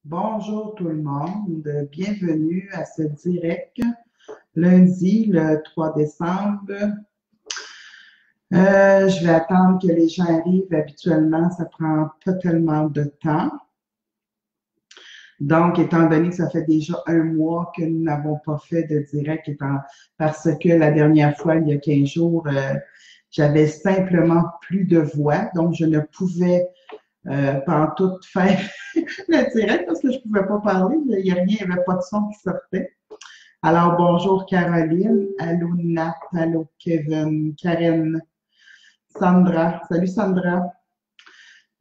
Bonjour tout le monde, bienvenue à ce direct lundi le 3 décembre. Je vais attendre que les gens arrivent. Habituellement, ça prend pas tellement de temps. Donc, étant donné que ça fait déjà un mois que nous n'avons pas fait de direct, parce que la dernière fois, il y a 15 jours, j'avais simplement plus de voix, donc je ne pouvais pas tout faire le direct parce que je ne pouvais pas parler, il n'y a rien, il n'y avait pas de son qui sortait. Alors, bonjour Caroline, allô Nat, allô Kevin, Karen, Sandra, salut Sandra,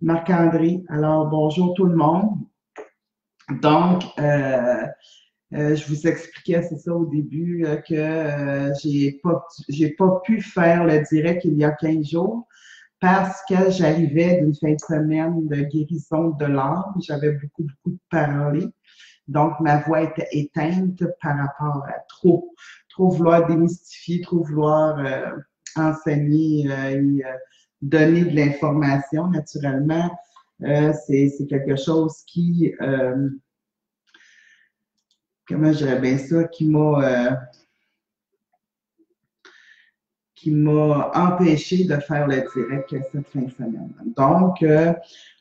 Marc-André, alors bonjour tout le monde. Donc, je vous expliquais, c'est ça au début, que j'ai pas pu faire le direct il y a 15 jours parce que j'arrivais d'une fin de semaine de guérison de l'âme. J'avais beaucoup de parler. Donc, ma voix était éteinte par rapport à trop vouloir démystifier, trop vouloir enseigner et donner de l'information. Naturellement, c'est quelque chose comment je dirais bien ça, qui m'a empêché de faire le direct cette fin de semaine. Donc,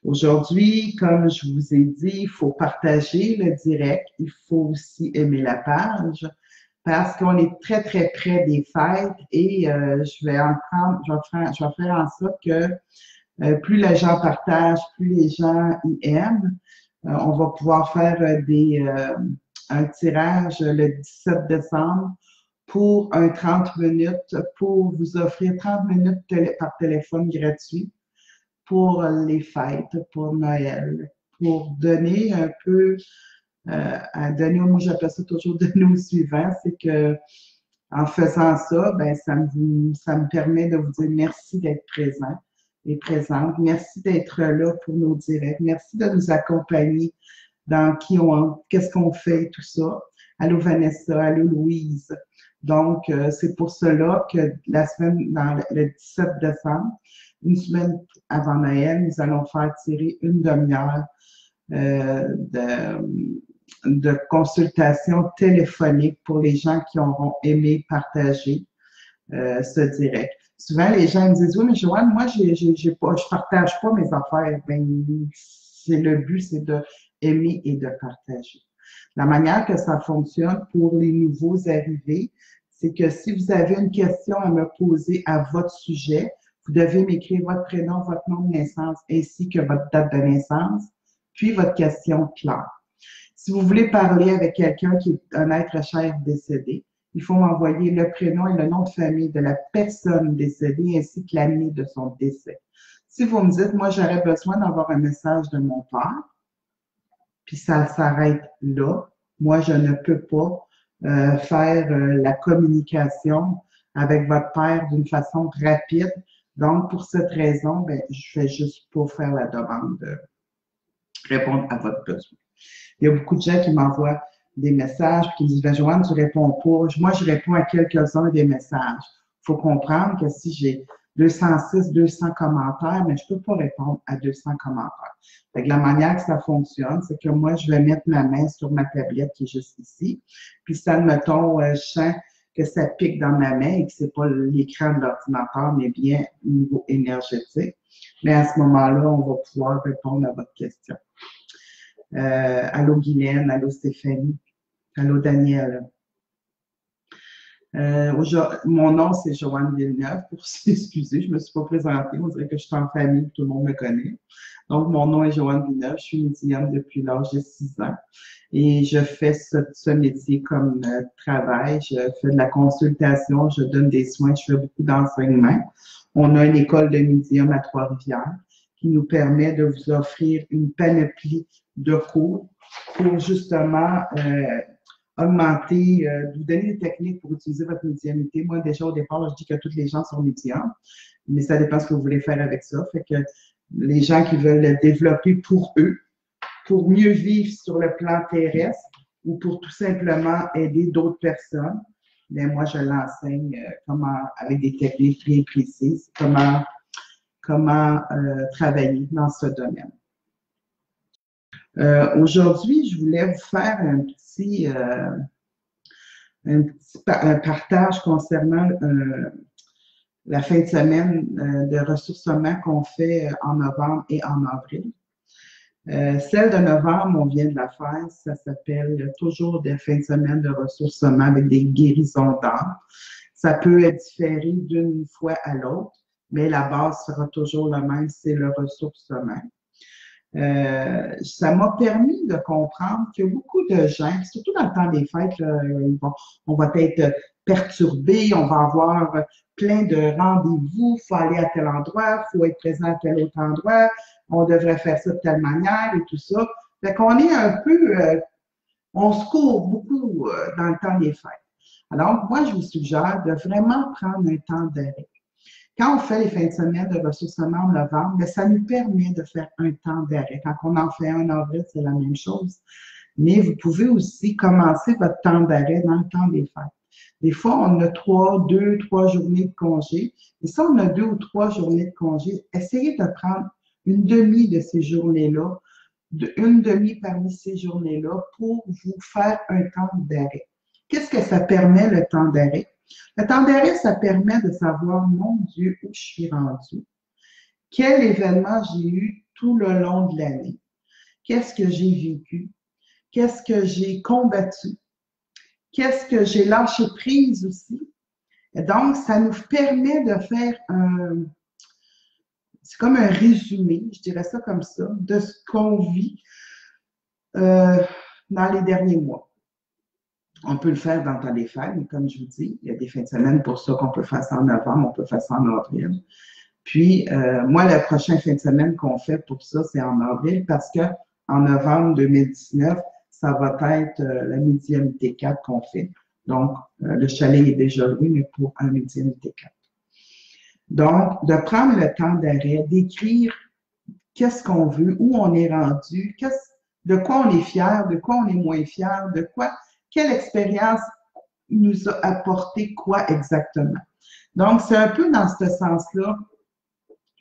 aujourd'hui, comme je vous ai dit, il faut partager le direct, il faut aussi aimer la page parce qu'on est très près des fêtes et je vais faire en sorte que plus les gens partagent, plus les gens y aiment. On va pouvoir faire un tirage le 17 décembre pour un 30 minutes, pour vous offrir 30 minutes par téléphone gratuit pour les fêtes, pour Noël, pour donner un peu, moi j'appelle ça toujours donner au suivant, c'est que en faisant ça, ben, ça me permet de vous dire merci d'être présent et présente. Merci d'être là pour nos directs. Merci de nous accompagner dans qu'est-ce qu'on fait et tout ça. Allô Vanessa, allô Louise. Donc, c'est pour cela que le 17 décembre, une semaine avant Noël, nous allons faire tirer une demi-heure de consultation téléphonique pour les gens qui auront aimé partager ce direct. Souvent, les gens me disent, oui, mais Joanne, moi, je partage pas mes affaires. Ben, le but, c'est de aimer et de partager. La manière que ça fonctionne pour les nouveaux arrivés, c'est que si vous avez une question à me poser à votre sujet, vous devez m'écrire votre prénom, votre nom de naissance ainsi que votre date de naissance, puis votre question claire. Si vous voulez parler avec quelqu'un qui est un être cher décédé, il faut m'envoyer le prénom et le nom de famille de la personne décédée ainsi que l'année de son décès. Si vous me dites, moi, j'aurais besoin d'avoir un message de mon père, puis ça s'arrête là, moi, je ne peux pas faire la communication avec votre père d'une façon rapide. Donc, pour cette raison, ben, je vais juste pas faire la demande de répondre à votre besoin. Il y a beaucoup de gens qui m'envoient des messages et qui disent, ben, Joanne, tu réponds pas. Moi, je réponds à quelques-uns des messages. Il faut comprendre que si j'ai 206, 200 commentaires, mais je ne peux pas répondre à 200 commentaires. Fait que la manière que ça fonctionne, c'est que moi, je vais mettre ma main sur ma tablette qui est juste ici. Puis ça, mettons, je sens que ça pique dans ma main et que c'est pas l'écran de l'ordinateur, mais bien au niveau énergétique. Mais à ce moment-là, on va pouvoir répondre à votre question. Allô Guylaine, allô Stéphanie, allô Daniel. Mon nom, c'est Joanne Villeneuve, pour s'excuser, je ne me suis pas présentée, on dirait que je suis en famille, tout le monde me connaît. Donc, mon nom est Joanne Villeneuve, je suis médium depuis l'âge de 6 ans et je fais ce métier comme travail. Je fais de la consultation, je donne des soins, je fais beaucoup d'enseignement. On a une école de médium à Trois-Rivières qui nous permet de vous offrir une panoplie de cours pour justement augmenter, vous donner des techniques pour utiliser votre médiumnité. Moi, déjà, au départ, je dis que tous les gens sont médiums, mais ça dépend ce que vous voulez faire avec ça. Fait que les gens qui veulent le développer pour eux, pour mieux vivre sur le plan terrestre ou pour tout simplement aider d'autres personnes, bien, moi, je l'enseigne avec des techniques bien précises, comment travailler dans ce domaine. Aujourd'hui, je voulais vous faire un partage concernant la fin de semaine de ressourcement qu'on fait en novembre et en avril. Celle de novembre, on vient de la faire, ça s'appelle toujours des fins de semaine de ressourcement avec des guérisons d'âme. Ça peut être différé d'une fois à l'autre, mais la base sera toujours la même, c'est le ressourcement. Ça m'a permis de comprendre que beaucoup de gens, surtout dans le temps des fêtes, là, on va être perturbé, on va avoir plein de rendez-vous, il faut aller à tel endroit, il faut être présent à tel autre endroit, on devrait faire ça de telle manière et tout ça. Fait qu'on est un peu, on se court beaucoup dans le temps des fêtes. Alors, moi, je vous suggère de vraiment prendre un temps d'arrêt. Quand on fait les fins de semaine de ressourcement en novembre, bien, ça nous permet de faire un temps d'arrêt. Quand on en fait un en avril, c'est la même chose. Mais vous pouvez aussi commencer votre temps d'arrêt dans le temps des fêtes. Des fois, on a deux, trois journées de congé. Et si on a 2 ou 3 journées de congé, essayez de prendre une demi de ces journées-là, une demi parmi ces journées-là pour vous faire un temps d'arrêt. Qu'est-ce que ça permet, le temps d'arrêt? Le temps d'arrêt, ça permet de savoir, mon Dieu, où je suis rendu. Quel événement j'ai eu tout le long de l'année? Qu'est-ce que j'ai vécu? Qu'est-ce que j'ai combattu? Qu'est-ce que j'ai lâché prise aussi? Et donc, ça nous permet de faire c'est comme un résumé, je dirais ça comme ça, de ce qu'on vit dans les derniers mois. On peut le faire dans le temps des fêtes, mais comme je vous dis, il y a des fins de semaine pour ça qu'on peut faire ça en novembre, on peut faire ça en avril. Puis, moi, la prochaine fin de semaine qu'on fait pour ça, c'est en avril parce que en novembre 2019, ça va être la médiumnité 4 qu'on fait. Donc, le chalet est déjà loué, mais pour un médiumnité 4. Donc, de prendre le temps d'arrêt, d'écrire qu'est-ce qu'on veut, où on est rendu, de quoi on est fier, de quoi on est moins fier, quelle expérience nous a apporté quoi exactement. Donc, c'est un peu dans ce sens-là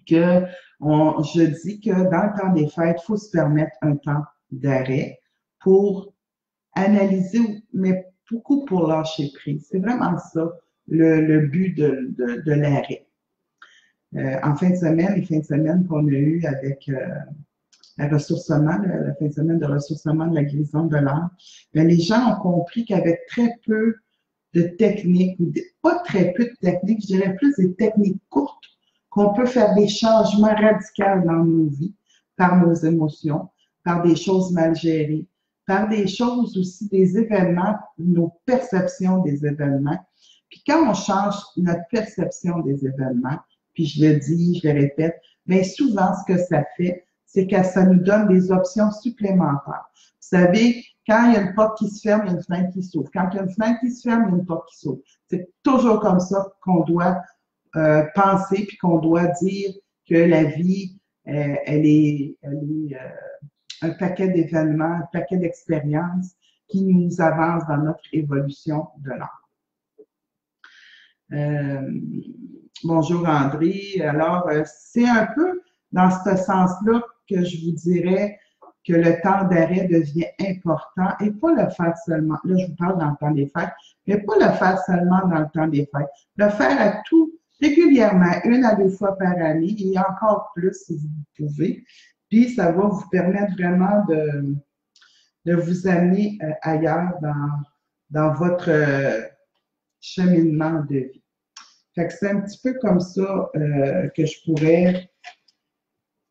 que je dis que dans le temps des fêtes, il faut se permettre un temps d'arrêt pour analyser, mais beaucoup pour lâcher prise. C'est vraiment ça, le but de l'arrêt. En fin de semaine, les fins de semaine qu'on a eues avec la ressourcement, la fin de semaine de ressourcement de la guérison de l'âme, les gens ont compris qu'avec très peu de techniques, pas très peu de techniques, je dirais plus des techniques courtes, qu'on peut faire des changements radicaux dans nos vies, par nos émotions, par des choses mal gérées, par des choses aussi, des événements, nos perceptions des événements. Puis quand on change notre perception des événements, puis je le dis, je le répète, mais souvent ce que ça fait, c'est que ça nous donne des options supplémentaires. Vous savez, quand il y a une porte qui se ferme, il y a une fenêtre qui s'ouvre. Quand il y a une fenêtre qui se ferme, il y a une porte qui s'ouvre. C'est toujours comme ça qu'on doit penser puis qu'on doit dire que la vie, elle est un paquet d'événements, un paquet d'expériences qui nous avancent dans notre évolution de l'âme. Bonjour André. Alors, c'est un peu dans ce sens-là que je vous dirais que le temps d'arrêt devient important et pas le faire seulement, là je vous parle dans le temps des fêtes, mais pas le faire seulement dans le temps des fêtes, le faire à tout, régulièrement, 1 à 2 fois par année et encore plus si vous pouvez. Puis ça va vous permettre vraiment de vous amener ailleurs dans votre cheminement de vie. Fait que c'est un petit peu comme ça que je pourrais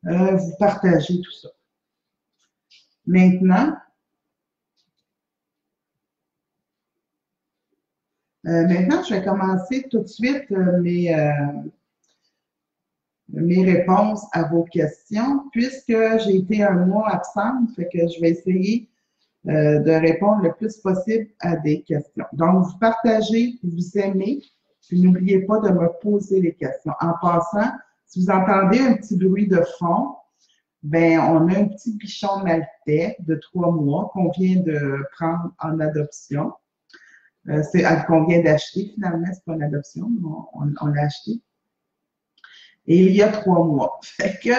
vous partager tout ça. Maintenant, je vais commencer tout de suite mes réponses à vos questions, puisque j'ai été un mois absente, fait que je vais essayer de répondre le plus possible à des questions. Donc, vous partagez, vous aimez, puis n'oubliez pas de me poser les questions. En passant, si vous entendez un petit bruit de fond, ben on a un petit bichon maltais de 3 mois qu'on vient de prendre en adoption. Qu'on vient d'acheter finalement, c'est pas une adoption, mais on l'a acheté. Et il y a 3 mois. Fait que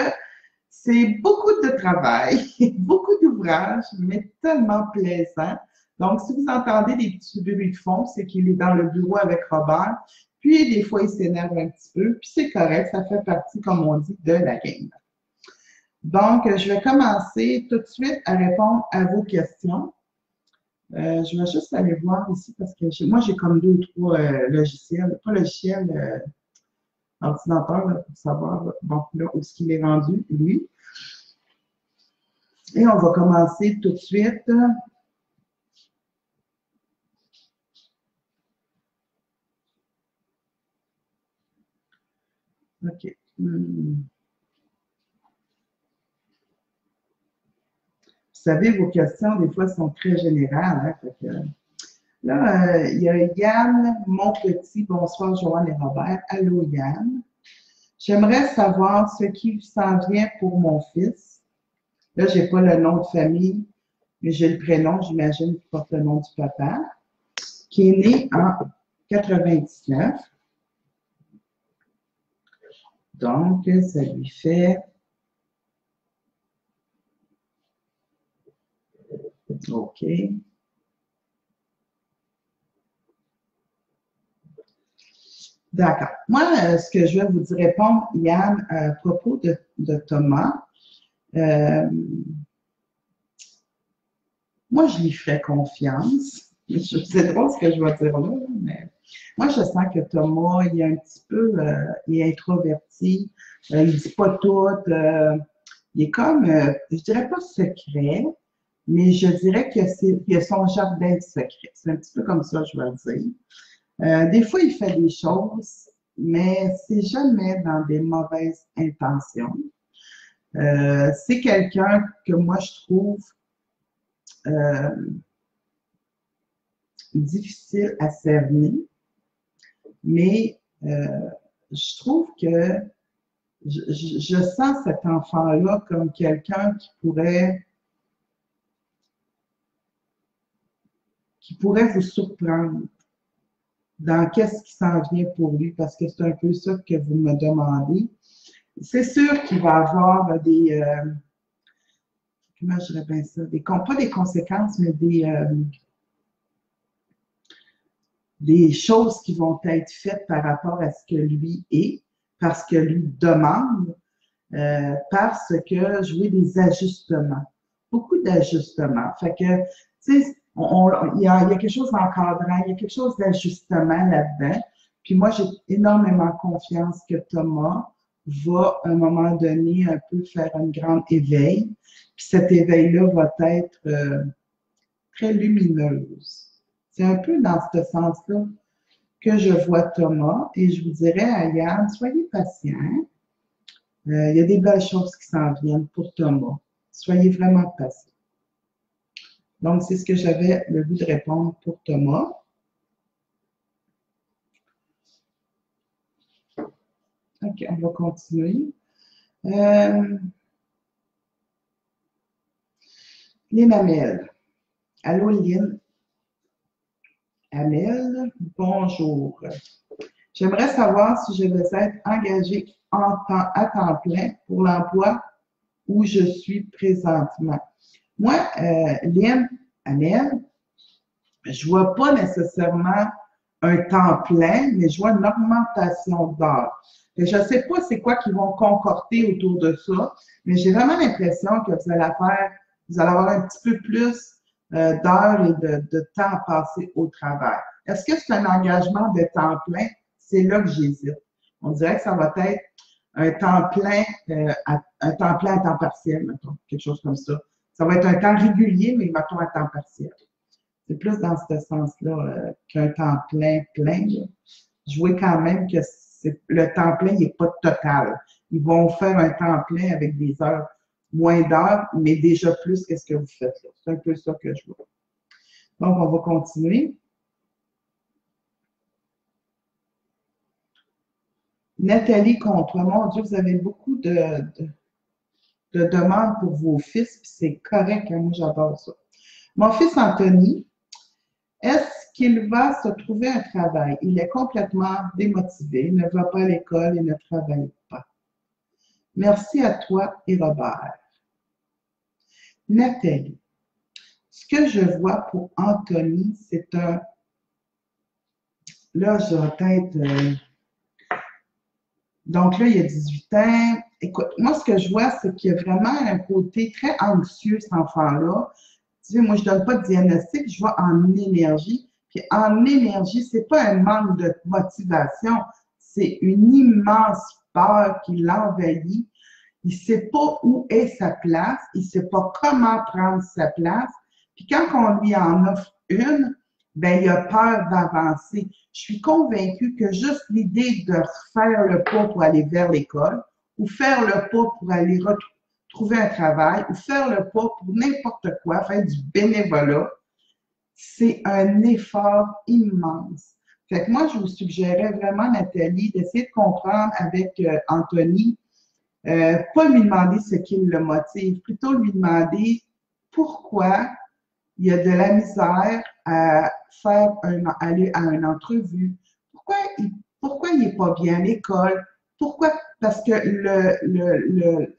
C'est beaucoup de travail, beaucoup d'ouvrages, mais tellement plaisant. Donc, si vous entendez des petits bruits de fond, c'est qu'il est dans le bureau avec Robert. Puis, des fois, il s'énerve un petit peu. Puis, c'est correct, ça fait partie, comme on dit, de la game. Donc, je vais commencer tout de suite à répondre à vos questions. Je vais juste aller voir ici parce que moi, j'ai comme 2 ou 3 logiciels. Pas logiciel, ordinateur, là, pour savoir, bon, là, où est-ce qu'il est rendu, lui. Et on va commencer tout de suite. OK. Vous savez, vos questions, des fois, sont très générales. Hein? Là, il y a Yann, mon petit, bonsoir Joanne et Robert. Allô Yann. J'aimerais savoir ce qui s'en vient pour mon fils. Là, je n'ai pas le nom de famille, mais j'ai le prénom, j'imagine qu'il porte le nom du papa, qui est né en 99. Donc, ça lui fait... OK. D'accord. Moi, ce que je vais vous répondre, Yann, à propos de Thomas, moi, je lui ferais confiance. C'est drôle ce que je vais dire là, mais moi, je sens que Thomas, il est un petit peu, il est introverti, il ne dit pas tout, il est comme, je dirais pas secret, mais je dirais qu'il a son jardin secret. C'est un petit peu comme ça, je vais le dire. Des fois, il fait des choses, mais c'est jamais dans des mauvaises intentions. C'est quelqu'un que moi, je trouve euh, difficile à cerner, mais je trouve que je sens cet enfant-là comme quelqu'un qui pourrait vous surprendre dans qu'est-ce qui s'en vient pour lui, parce que c'est un peu ça que vous me demandez. C'est sûr qu'il va avoir comment je dirais bien ça, pas des conséquences, mais des choses qui vont être faites par rapport à ce que lui est, parce que lui demande, parce que je veux des ajustements, beaucoup d'ajustements. Fait que, tu sais, il y a quelque chose d'encadrant, il y a quelque chose d'ajustement là-dedans. Puis moi, j'ai énormément confiance que Thomas va, à un moment donné, un peu faire un grand éveil. Puis cet éveil-là va être très lumineuse. C'est un peu dans ce sens-là que je vois Thomas et je vous dirais à Yann, soyez patient. Il y a des belles choses qui s'en viennent pour Thomas. Soyez vraiment patient. Donc, c'est ce que j'avais le goût de répondre pour Thomas. OK, on va continuer. Les mamelles. Allô, Lynn. Amel, bonjour. J'aimerais savoir si je vais être engagée à temps plein pour l'emploi où je suis présentement. Moi, Lynn, Amel, je ne vois pas nécessairement un temps plein, mais je vois une augmentation d'heures. Je ne sais pas c'est quoi qu'ils vont concordter autour de ça, mais j'ai vraiment l'impression que vous allez avoir un petit peu plus d'heures et de temps à passer au travail. Est-ce que c'est un engagement de temps plein? C'est là que j'hésite. On dirait que ça va être un temps plein, un temps plein à temps partiel, mettons, quelque chose comme ça. Ça va être un temps régulier, mais mettons à temps partiel. C'est plus dans ce sens-là qu'un temps plein, plein. Là. Je vois quand même que le temps plein n'est pas total. Ils vont faire un temps plein avec des heures, moins d'heures, mais déjà plus que ce que vous faites là. C'est un peu ça que je vois. Donc, on va continuer. Nathalie Contre, mon Dieu, vous avez beaucoup de demandes pour vos fils, puis c'est correct, hein, moi j'adore ça. Mon fils Anthony, est-ce qu'il va se trouver un travail? Il est complètement démotivé, il ne va pas à l'école et ne travaille pas. Merci à toi et Robert. Nathalie, ce que je vois pour Anthony, c'est un... Là, je vais peut-être... Donc là, il y a 18 ans. Écoute, moi, ce que je vois, c'est qu'il y a vraiment un côté très anxieux, cet enfant-là. Tu sais, moi, je ne donne pas de diagnostic, je vois en énergie. Puis en énergie, c'est pas un manque de motivation, c'est une immense peur qui l'envahit. Il ne sait pas où est sa place, il ne sait pas comment prendre sa place. Puis quand on lui en offre une, ben il a peur d'avancer. Je suis convaincue que juste l'idée de faire le pas pour aller vers l'école, ou faire le pas pour aller trouver un travail, ou faire le pas pour n'importe quoi, faire du bénévolat, c'est un effort immense. Fait que moi, je vous suggérais vraiment, Nathalie, d'essayer de comprendre avec Anthony, pas lui demander ce qui le motive, plutôt lui demander pourquoi il y a de la misère à aller à une entrevue, pourquoi il n'est pas bien à l'école, pourquoi, parce que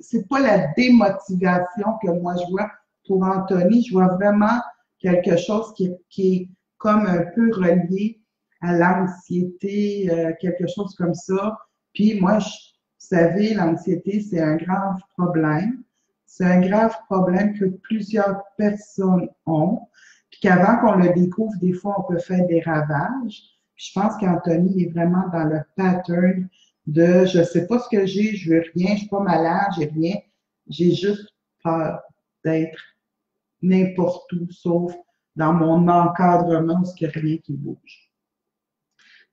c'est pas la démotivation que moi je vois pour Anthony, je vois vraiment quelque chose qui est comme un peu relié à l'anxiété, quelque chose comme ça. Puis moi, vous savez, l'anxiété, c'est un grave problème. C'est un grave problème que plusieurs personnes ont. Puis qu'avant qu'on le découvre, des fois, on peut faire des ravages. Puis je pense qu'Anthony est vraiment dans le pattern de je sais pas ce que j'ai, je veux rien, je suis pas malade, j'ai rien. J'ai juste peur d'être n'importe où, sauf dans mon encadrement où il n'y a rien qui bouge.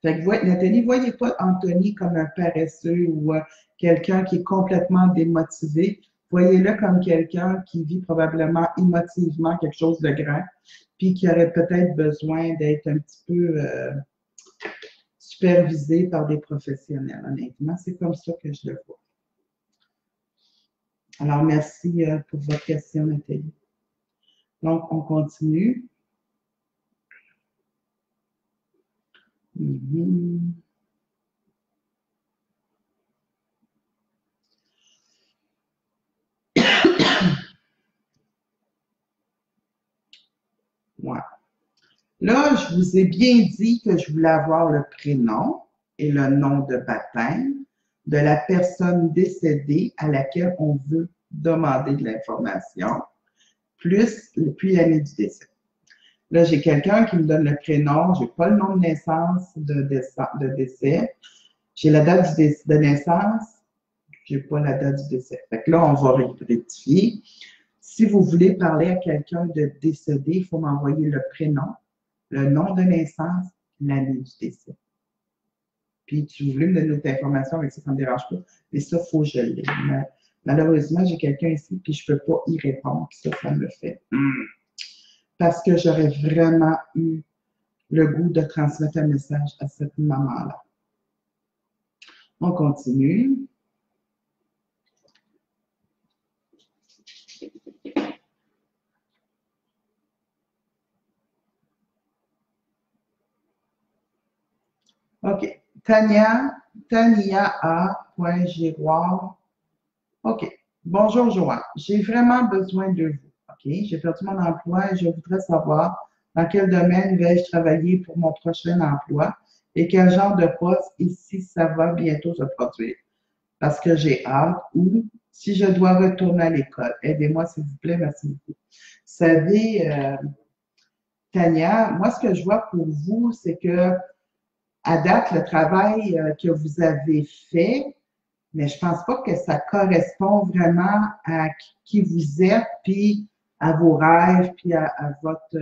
Fait que, Nathalie, voyez pas Anthony comme un paresseux ou quelqu'un qui est complètement démotivé. Voyez-le comme quelqu'un qui vit probablement émotivement quelque chose de grand, puis qui aurait peut-être besoin d'être un petit peu supervisé par des professionnels, honnêtement. C'est comme ça que je le vois. Alors, merci pour votre question, Nathalie. Donc, on continue. Ouais. Là, je vous ai bien dit que je voulais avoir le prénom et le nom de baptême de la personne décédée à laquelle on veut demander de l'information, puis l'année du décès. Là, j'ai quelqu'un qui me donne le prénom, je n'ai pas le nom de naissance de décès, j'ai la date de naissance, je n'ai pas la date du décès. Fait que là, on va rectifier. Si vous voulez parler à quelqu'un de décédé, il faut m'envoyer le prénom, le nom de naissance, l'année du décès. Puis, si vous voulez me donner d'autres informations avec ça, ça ne me dérange pas. Mais ça, il faut que je l'ai. Malheureusement, j'ai quelqu'un ici, puis je ne peux pas y répondre. Ça me fait. Parce que j'aurais vraiment eu le goût de transmettre un message à cette maman-là. On continue. OK. Tania A.Giroir. OK. Bonjour, Joanne. J'ai vraiment besoin de vous. OK. J'ai perdu mon emploi et je voudrais savoir dans quel domaine vais-je travailler pour mon prochain emploi et quel genre de poste ici ça va bientôt se produire. Parce que j'ai hâte ou si je dois retourner à l'école. Aidez-moi, s'il vous plaît. Merci beaucoup. Vous savez, Tania, moi, ce que je vois pour vous, c'est que à date, le travail que vous avez fait, mais je pense pas que ça correspond vraiment à qui vous êtes, puis à vos rêves, puis à votre,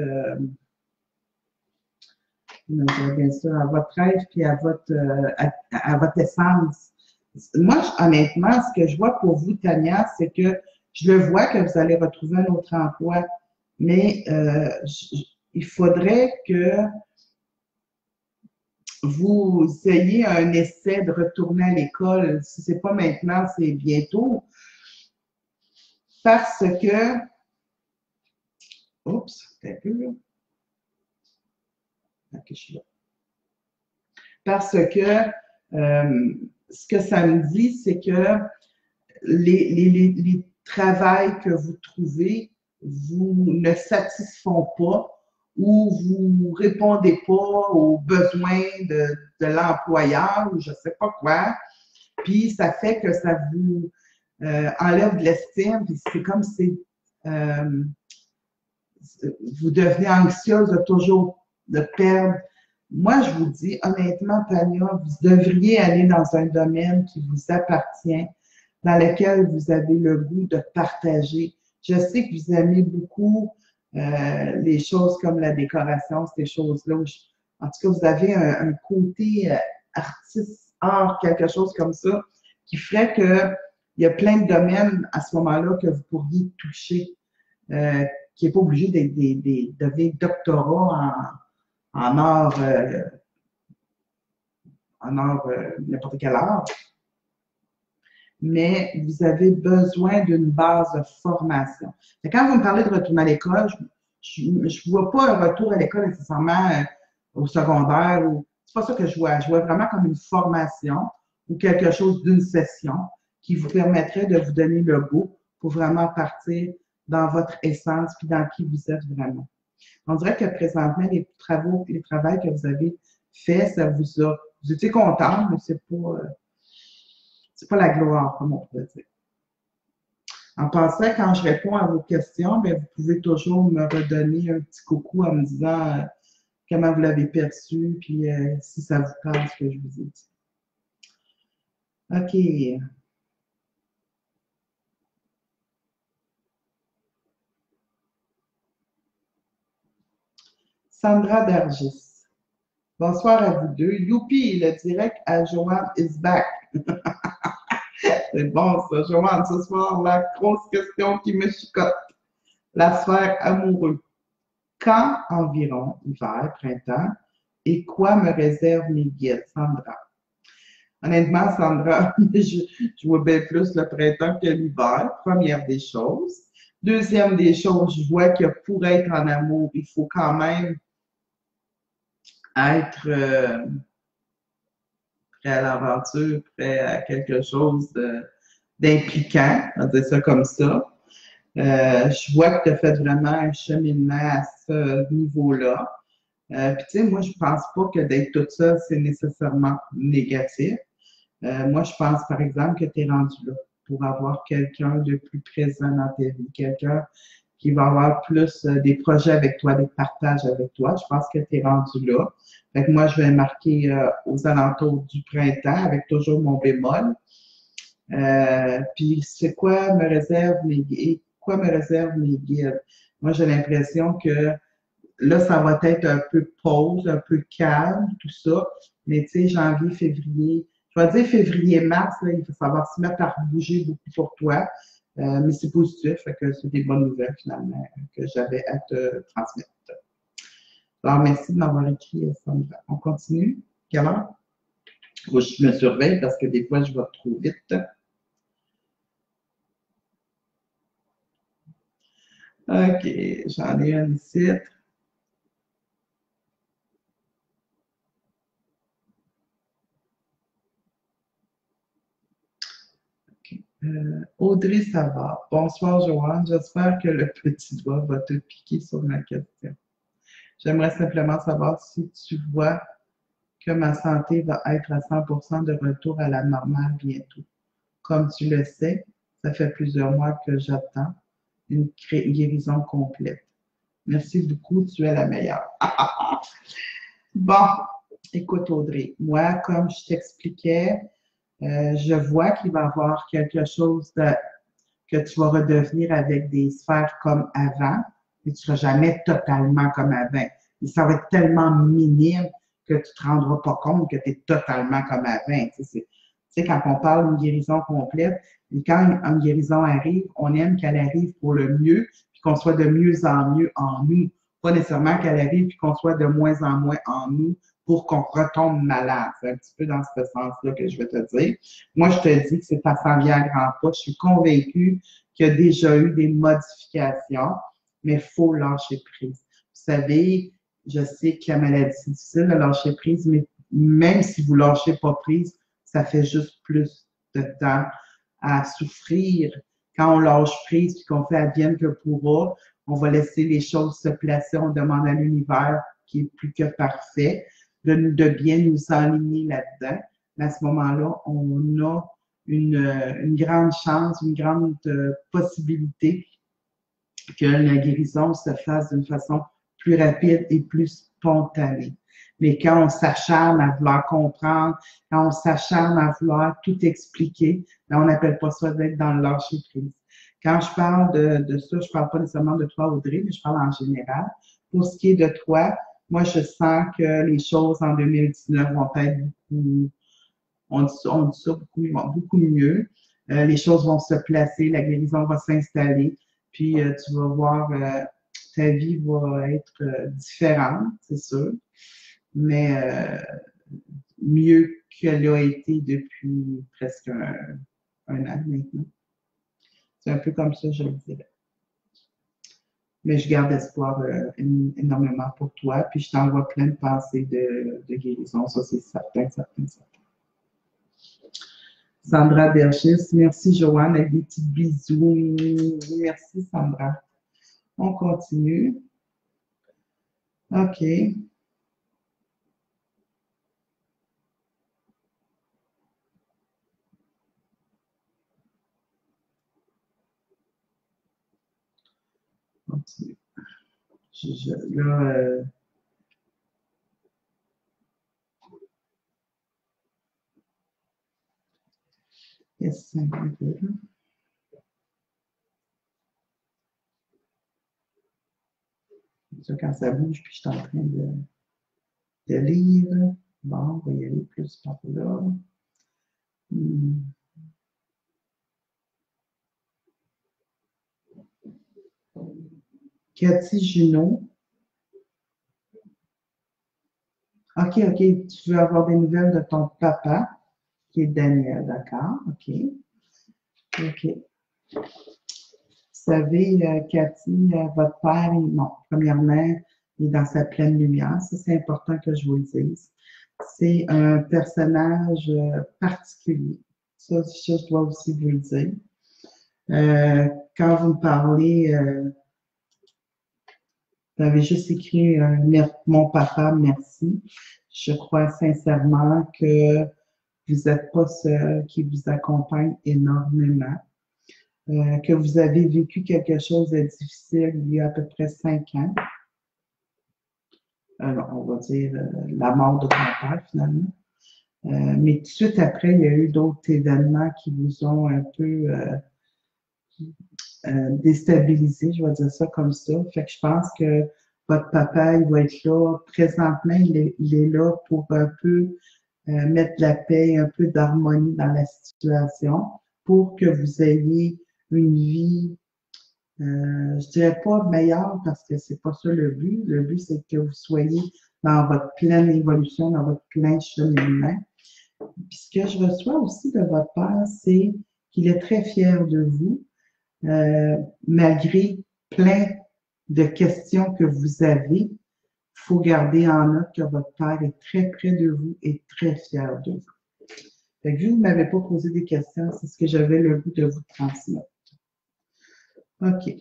bien sûr, à votre rêve, puis à votre essence. Moi, honnêtement, ce que je vois pour vous, Tania, c'est que je le vois que vous allez retrouver un autre emploi, mais il faudrait que vous ayez un essai de retourner à l'école. Si ce n'est pas maintenant, c'est bientôt. Parce que, oups, c'est un peu là. Ok, je suis là. Parce que ce que ça me dit, c'est que les travails que vous trouvez vous ne satisfont pas ou vous répondez pas aux besoins de l'employeur ou je sais pas quoi. Puis ça fait que ça vous enlève de l'estime. Puis c'est comme si vous devenez anxieuse de toujours de perdre. Moi, je vous dis, honnêtement, Tania, vous devriez aller dans un domaine qui vous appartient, dans lequel vous avez le goût de partager. Je sais que vous aimez beaucoup les choses comme la décoration, ces choses-là. En tout cas, vous avez un côté artiste, art, quelque chose comme ça, qui ferait qu'il y a plein de domaines à ce moment-là que vous pourriez toucher, qui n'est pas obligé de devenir doctorat en art, n'importe quel art. Mais vous avez besoin d'une base de formation. Et quand vous me parlez de retour à l'école, je ne vois pas un retour à l'école nécessairement au secondaire. C'est pas ça que je vois. Je vois vraiment comme une formation ou quelque chose d'une session qui vous permettrait de vous donner le goût pour vraiment partir dans votre essence puis dans qui vous êtes vraiment. On dirait que présentement, les travaux que vous avez faits, ça vous étiez content, mais c'est pas la gloire, comme on pourrait dire. En passant, quand je réponds à vos questions, bien, vous pouvez toujours me redonner un petit coucou en me disant comment vous l'avez perçu, puis si ça vous parle ce que je vous ai dit. OK. Sandra Dargis. Bonsoir à vous deux. Youpi, le direct à Joanne is back. C'est bon ça, Joanne, ce soir, la grosse question qui me chicote. La sphère amoureuse. Quand environ, hiver, printemps, et quoi me réserve mes guides, Sandra? Honnêtement, Sandra, je vois bien plus le printemps que l'hiver, première des choses. Deuxième des choses, je vois que pour être en amour, il faut quand même être prêt à l'aventure, prêt à quelque chose d'impliquant, on va dire ça comme ça. Je vois que tu as fait vraiment un cheminement à ce niveau-là. Puis, tu sais, moi, je pense pas que d'être toute seule, c'est nécessairement négatif. Moi, je pense, par exemple, que tu es rendu là pour avoir quelqu'un de plus présent dans ta vie, quelqu'un qui va avoir plus des projets avec toi, des partages avec toi. Je pense que tu es rendu là. Fait que moi, je vais marquer aux alentours du printemps avec toujours mon bémol. Puis, c'est quoi me réserve mes guides? Moi, j'ai l'impression que là, ça va être un peu pause, un peu calme, tout ça. Mais tu sais, janvier, février, je vais dire février-mars, ça va se mettre à bouger beaucoup pour toi. Mais c'est positif, fait que c'est des bonnes nouvelles finalement que j'avais à te transmettre. Alors, merci de m'avoir écrit, Sandra. On continue. Quelle heure? Je me surveille parce que des fois, je vais trop vite. OK, j'en ai un ici. Audrey Savard. Bonsoir, Joanne. J'espère que le petit doigt va te piquer sur ma question. J'aimerais simplement savoir si tu vois que ma santé va être à 100% de retour à la normale bientôt. Comme tu le sais, ça fait plusieurs mois que j'attends une guérison complète. Merci beaucoup, tu es la meilleure. Bon, écoute Audrey, moi, comme je t'expliquais, je vois qu'il va y avoir quelque chose que tu vas redevenir avec des sphères comme avant, mais tu ne seras jamais totalement comme avant. Mais ça va être tellement minime que tu ne te rendras pas compte que tu es totalement comme avant. Tu sais, quand on parle d'une guérison complète, et quand une guérison arrive, on aime qu'elle arrive pour le mieux, puis qu'on soit de mieux en nous. Pas nécessairement qu'elle arrive puis qu'on soit de moins en moins en nous pour qu'on retombe malade. C'est un petit peu dans ce sens-là que je vais te dire. Moi, je te dis que c'est à s'en vient à grands pas. Je suis convaincue qu'il y a déjà eu des modifications, mais il faut lâcher prise. Vous savez, je sais que la maladie, c'est difficile de lâcher prise, mais même si vous ne lâchez pas prise, ça fait juste plus de temps à souffrir. Quand on lâche prise et qu'on fait advienne que pourra, on va laisser les choses se placer. On demande à l'univers, qui est plus que parfait, de bien nous aligner là-dedans. Mais à ce moment-là, on a une grande chance, une grande possibilité que la guérison se fasse d'une façon plus rapide et plus spontanée. Mais quand on s'acharne à vouloir comprendre, quand on s'acharne à vouloir tout expliquer, ben on n'appelle pas ça d'être dans le lâcher prise. Quand je parle de ça, je parle pas nécessairement de toi, Audrey, mais je parle en général. Pour ce qui est de toi, moi, je sens que les choses en 2019 vont être beaucoup, on dit ça beaucoup mieux. Les choses vont se placer, la guérison va s'installer, puis tu vas voir, ta vie va être différente, c'est sûr, mais mieux qu'elle a été depuis presque un an maintenant. C'est un peu comme ça, je le dirais. Mais je garde espoir énormément pour toi, puis je t'envoie plein de pensées de guérison, ça c'est certain, certain, certain. Sandra Bergis, merci Joanne, avec des petits bisous. Merci Sandra. On continue. OK. Continue. Là, yes, un peu là. Ça, quand ça bouge, puis je suis en train de lire. Bon, on va y aller plus par là. Cathy Junot. OK, OK. Tu veux avoir des nouvelles de ton papa, qui est Daniel, d'accord? OK. OK. Vous savez, Cathy, votre père, bon, premièrement, il est dans sa pleine lumière. Ça, c'est important que je vous le dise. C'est un personnage particulier. Ça, je dois aussi vous le dire. Quand vous me parlez, vous avez juste écrit mon papa, merci. Je crois sincèrement que vous n'êtes pas seul, qui vous accompagne énormément. Que vous avez vécu quelque chose de difficile il y a à peu près 5 ans. Alors, on va dire la mort de ton père, finalement. Mais tout de suite après, il y a eu d'autres événements qui vous ont un peu déstabilisé, je vais dire ça comme ça. Fait que je pense que votre papa, il va être là. Présentement, il est là pour un peu mettre de la paix, un peu d'harmonie dans la situation pour que vous ayez une vie, je dirais pas meilleure parce que c'est pas ça le but. Le but, c'est que vous soyez dans votre pleine évolution, dans votre plein cheminement. Puis ce que je reçois aussi de votre père, c'est qu'il est très fier de vous, malgré plein de questions que vous avez. Il faut garder en note que votre père est très près de vous et très fier de vous. Fait que vu que vous ne m'avez pas posé des questions, c'est ce que j'avais le goût de vous transmettre. OK.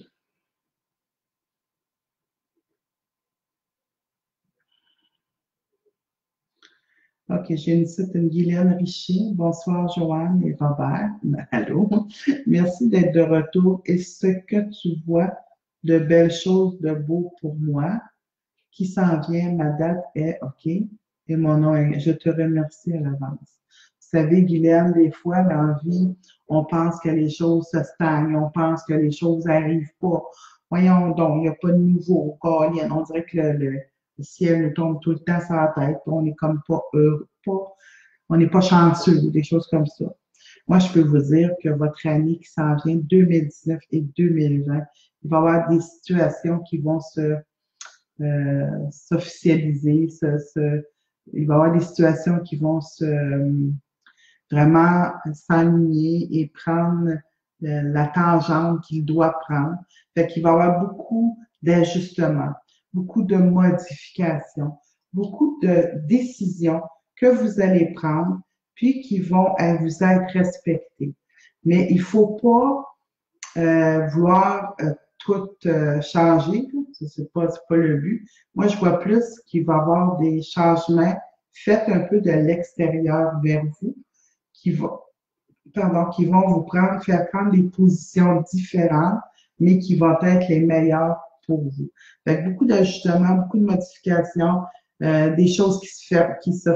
OK, j'ai une Guylaine Richer. Bonsoir, Joanne et Robert. Allô. Merci d'être de retour. Et ce que tu vois de belles choses de beau pour moi, qui s'en vient, ma date est OK. Et mon nom est, je te remercie à l'avance. Vous savez, Guylaine, des fois, dans la vie, on pense que les choses se stagnent, on pense que les choses n'arrivent pas. Voyons donc, il n'y a pas de nouveau. On dirait que le ciel nous tombe tout le temps sur la tête. On n'est comme pas heureux, on n'est pas chanceux, des choses comme ça. Moi, je peux vous dire que votre année qui s'en vient, 2019 et 2020, il va y avoir des situations qui vont s'officialiser, il va y avoir des situations qui vont vraiment s'aligner et prendre la tangente qu'il doit prendre. Fait qu'il va y avoir beaucoup d'ajustements, beaucoup de modifications, beaucoup de décisions que vous allez prendre, puis qui vont vous être respectées. Mais il faut pas vouloir tout changer. C'est pas le but. Moi, je vois plus qu'il va y avoir des changements faits un peu de l'extérieur vers vous, qui vont, qui vont vous faire prendre des positions différentes, mais qui vont être les meilleures pour vous. Fait que beaucoup d'ajustements, beaucoup de modifications, des choses qui se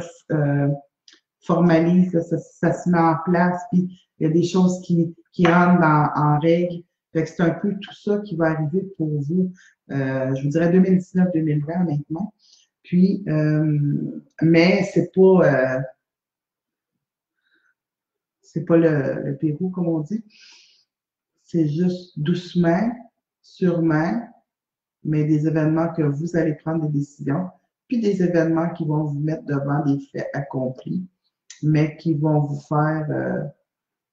formalisent, ça se met en place, puis il y a des choses qui rentrent en règle. Fait que c'est un peu tout ça qui va arriver pour vous, je vous dirais 2019-2020 honnêtement. Puis, mais c'est pas le Pérou, comme on dit. C'est juste doucement, sûrement, mais des événements que vous allez prendre des décisions, puis des événements qui vont vous mettre devant des faits accomplis, mais qui vont vous faire,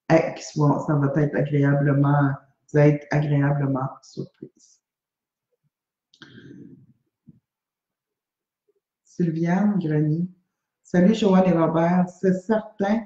ça va être agréablement, vous allez être agréablement surprise. Sylviane Grenier. Salut Joanne et Robert, c'est certain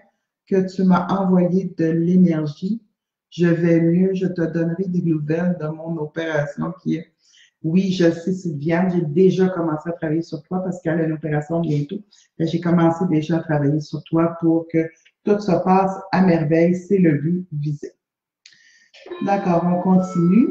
que tu m'as envoyé de l'énergie. Je vais mieux, je te donnerai des nouvelles de mon opération qui est. Oui, je sais, Sylviane, j'ai déjà commencé à travailler sur toi parce qu'elle a une opération bientôt. J'ai commencé déjà à travailler sur toi pour que tout se passe à merveille. C'est le but visé. D'accord, on continue.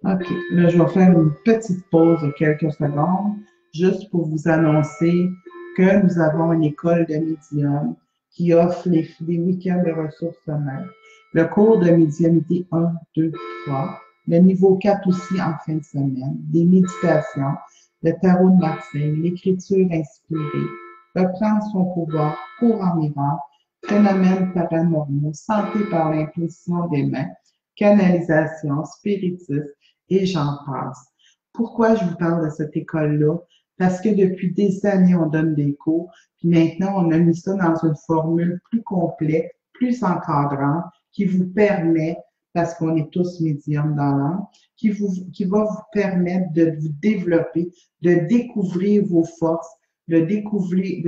OK, là, je vais faire une petite pause de quelques secondes juste pour vous annoncer que nous avons une école de médium qui offre des week-ends de ressources humaines. Le cours de médiumnité 1, 2, 3, le niveau 4 aussi en fin de semaine, des méditations, le tarot de Marseille, l'écriture inspirée, reprendre son pouvoir, cours en miroir, phénomènes paranormaux, santé par l'impression des mains, canalisation, spiritisme, et j'en passe. Pourquoi je vous parle de cette école-là? Parce que depuis des années, on donne des cours, puis maintenant, on a mis ça dans une formule plus complète, plus encadrante, qui vous permet, parce qu'on est tous médiums dans l'âme, qui va vous permettre de vous développer, de découvrir vos forces, de découvrir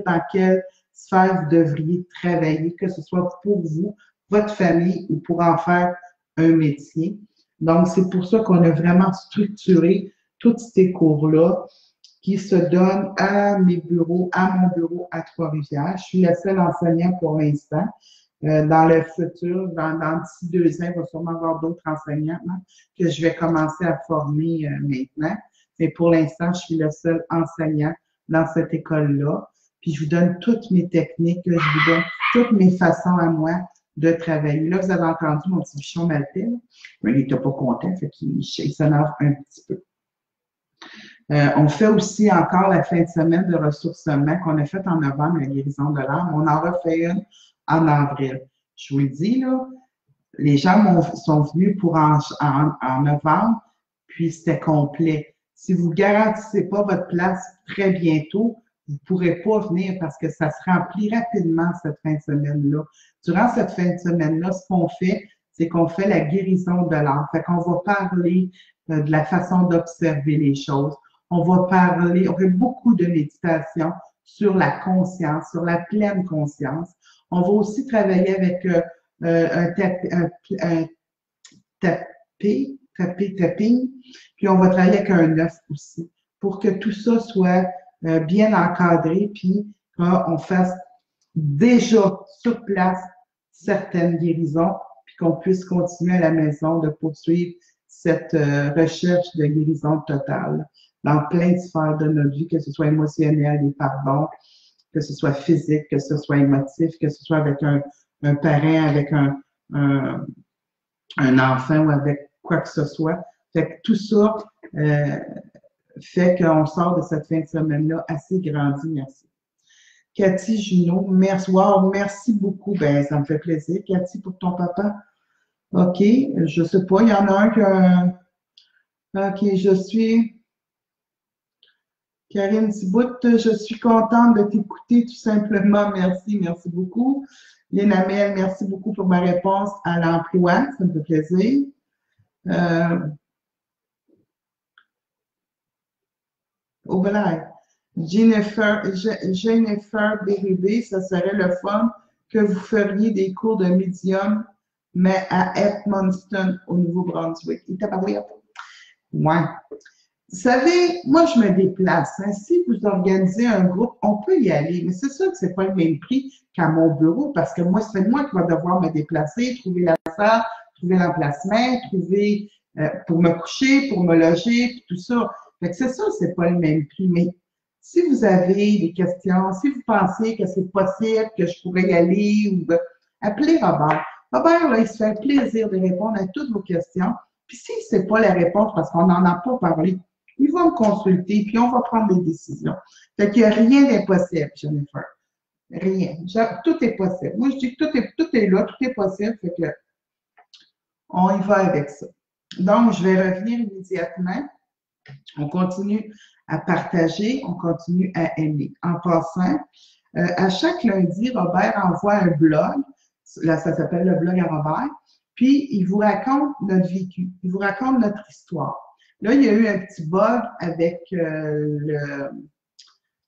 dans quelle sphère vous devriez travailler, que ce soit pour vous, votre famille ou pour en faire un métier. Donc, c'est pour ça qu'on a vraiment structuré tous ces cours-là qui se donnent à mon bureau à Trois-Rivières. Je suis la seule enseignante pour l'instant. Dans le futur, d'ici 2 ans, il va sûrement y avoir d'autres enseignants que je vais commencer à former maintenant. Mais pour l'instant, je suis le seul enseignant dans cette école-là. Puis je vous donne toutes mes techniques, je vous donne toutes mes façons à moi de travailler. Là, vous avez entendu mon petit bichon maltais, mais il n'était pas content, fait qu'il s'énerve un petit peu. On fait aussi encore la fin de semaine de ressourcement qu'on a fait en novembre, la guérison de l'âme. On en refait une en avril. Je vous le dis, là, les gens sont venus pour en novembre, puis c'était complet. Si vous ne garantissez pas votre place très bientôt, vous ne pourrez pas venir parce que ça se remplit rapidement cette fin de semaine-là. Durant cette fin de semaine-là, ce qu'on fait, c'est qu'on fait la guérison de l'âme. Fait qu'on va parler de la façon d'observer les choses. On fait beaucoup de méditation sur la conscience, sur la pleine conscience. On va aussi travailler avec un tapping, puis on va travailler avec un œuf aussi, pour que tout ça soit bien encadré, puis qu'on fasse déjà sur place certaines guérisons, puis qu'on puisse continuer à la maison de poursuivre cette recherche de guérison totale dans plein de sphères de notre vie, que ce soit émotionnel, les pardons, que ce soit physique, que ce soit émotif, que ce soit avec un parent, avec un enfant ou avec quoi que ce soit. Fait que tout ça fait qu'on sort de cette fin de semaine-là assez grandi, merci. Cathy Junot, merci. Wow, merci beaucoup. Ben, ça me fait plaisir, Cathy, pour ton papa. OK, je sais pas, il y en a un que. OK, je suis. Karine Thibout, je suis contente de t'écouter tout simplement. Merci, merci beaucoup. Léna Mel, merci beaucoup pour ma réponse à l'emploi. Ça me fait plaisir. Jennifer Bérubé, ça serait le fun que vous feriez des cours de médium, mais à Edmundston, au Nouveau-Brunswick. Il t'a parlé à toi? Ouais. Vous savez, moi, je me déplace. Hein. Si vous organisez un groupe, on peut y aller, mais c'est sûr que c'est pas le même prix qu'à mon bureau parce que moi, c'est moi qui vais devoir me déplacer, trouver la salle, trouver l'emplacement, trouver pour me coucher, pour me loger, puis tout ça. Fait que c'est sûr que c'est pas le même prix, mais si vous avez des questions, si vous pensez que c'est possible, que je pourrais y aller, ou appelez Robert. Robert, là, il se fait plaisir de répondre à toutes vos questions. Puis si c'est pas la réponse parce qu'on n'en a pas parlé, il va me consulter, puis on va prendre des décisions. Fait qu'il n'y a rien d'impossible, Jennifer. Rien. Tout est possible. Moi, je dis que tout est là, tout est possible. Fait que on y va avec ça. Donc, je vais revenir immédiatement. On continue à partager, on continue à aimer. En passant, à chaque lundi, Robert envoie un blog. Là, ça s'appelle le blog à Robert. Puis, il vous raconte notre vécu. Il vous raconte notre histoire. Là, il y a eu un petit bug avec